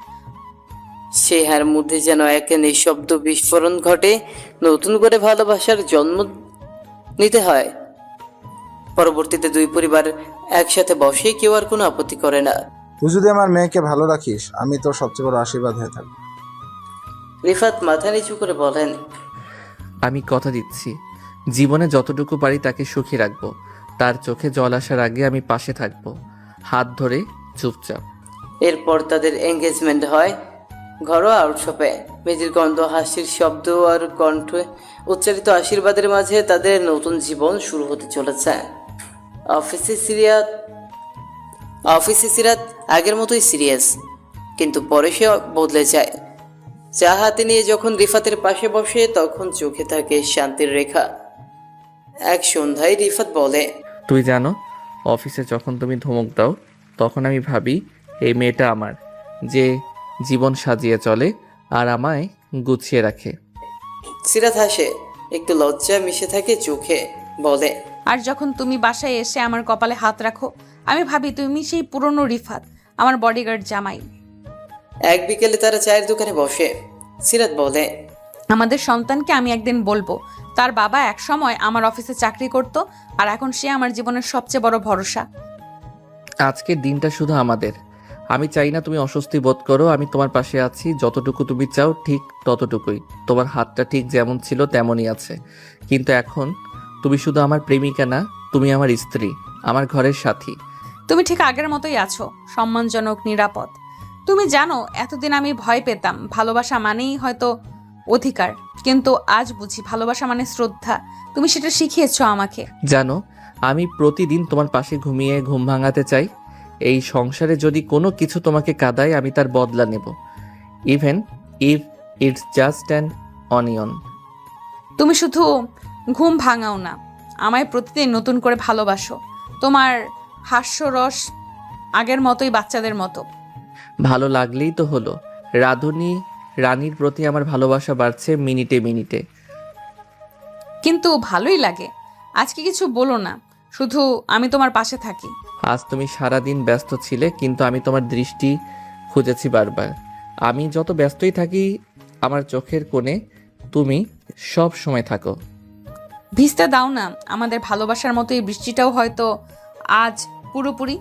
সে হার মধ্যে যেন এক নিঃশব্দ বিস্ফোরণ ঘটে। নতুন করে ভালোবাসার জন্ম নিতে হয়। পরবর্তীতে দুই পরিবার একসাথে বসে, কেউ আর কোনো আপত্তি করে না। তুই যদি আমার মেয়েকে ভালো রাখিস, আমি তোর সবচেয়ে বড় আশীর্বাদ হয়ে থাকবো। রিফাত মাথা নিচু করে বলেন, আমি কথা দিচ্ছি, জীবনে যতটুকু পারি তাকে সুখী রাখবো। তার চোখে জল আসার আগে আমি পাশে থাকবো, হাত ধরে চুপচাপ। এরপর তাদের এঙ্গেজমেন্ট হয় ঘরোয়া আউটশপে। মেয়েদের গন্ধ, হাসির শব্দ আর কণ্ঠে উচ্চারিত আশীর্বাদের মাঝে তাদের নতুন জীবন শুরু হতে চলেছে। অফিসে সিরাত আগের মতোই সিরিয়াস, কিন্তু পরে সে বদলে যায়। চা হাতে নিয়ে যখন রিফাতের পাশে বসে, তখন চোখে থাকে শান্তির রেখা। এক সন্ধ্যায় রিফাত বলে, তুই জানো, অফিসে যখন তুমি ধমক দাও তখন আমি ভাবি এই মেয়েটা আমার, যে জীবন সাজিয়ে চলে আর আমায় গুছিয়ে রাখে। সিরাত হাসে, একটু লজ্জা মিশে থাকে চোখে, বলে, আর যখন তুমি বাসায় এসে আমার কপালে হাত রাখো, আমি ভাবি তুমি সেই পুরনো রিফাত, আমার বডিগার্ড জামাই। এক বিকেলে তারা চায়ের দোকানে বসে। সিরাত বলে, আমাদের সন্তানকে আমি একদিন বলবো তার বাবা একসময় আমার অফিসে চাকরি করত, আর এখন সে আমার জীবনের সবচেয়ে বড় ভরসা। আজকের দিনটা শুধু আমাদের। আমি চাই না তুমি অস্বস্তি বোধ করো। আমি তোমার পাশে আছি, যতটুকু তুমি চাও ঠিক ততটুকুই। তোমার হাতটা ঠিক যেমন ছিল তেমনই আছে, কিন্তু এখন তুমি শুধু আমার প্রেমিকা না, তুমি আমার স্ত্রী, আমার ঘরের সাথী। তুমি ঠিক আগের মতোই আছো, সম্মানজনক, নিরাপদ। তুমি জানো এতদিন আমি ভয় পেতাম, ভালোবাসা মানেই হয়তো অধিকার, কিন্তু আজ বুঝি ভালোবাসা মানে শ্রদ্ধা। তুমি সেটা শিখিয়েছো আমাকে। জানো, আমি প্রতিদিন তোমার পাশে ঘুমিয়ে ঘুম ভাঙাতে চাই। এই সংসারে যদি কোনো কিছু তোমাকে কাঁদায়, আমি তার বদলা নেব, even if it's just an onion. তুমি শুধু ঘুম ভাঙাও না, আমায় প্রতিদিন নতুন করে ভালোবাসো। তোমার হাস্যরস আগের মতোই, বাচ্চাদের মতো। ভালো লাগলেই তো হলো। রানীর প্রতি আমার ভালোবাসা বাড়ছে মিনিটে মিনিটে। কিন্তু ভালোই লাগে। আজকে কিছু বলো না, শুধু আমি তোমার পাশে থাকি। আজ তুমি সারাদিন ব্যস্ত ছিলে, কিন্তু আমি তোমার দৃষ্টি খুঁজেছি বারবার। আমি যত ব্যস্তই থাকি, আমার চোখের কোণে তুমি সব সময় থাকো। ভিজতে দাও না, আমাদের ভালোবাসার মতো এই বৃষ্টিটাও হয়তো আজ পুরোপুরি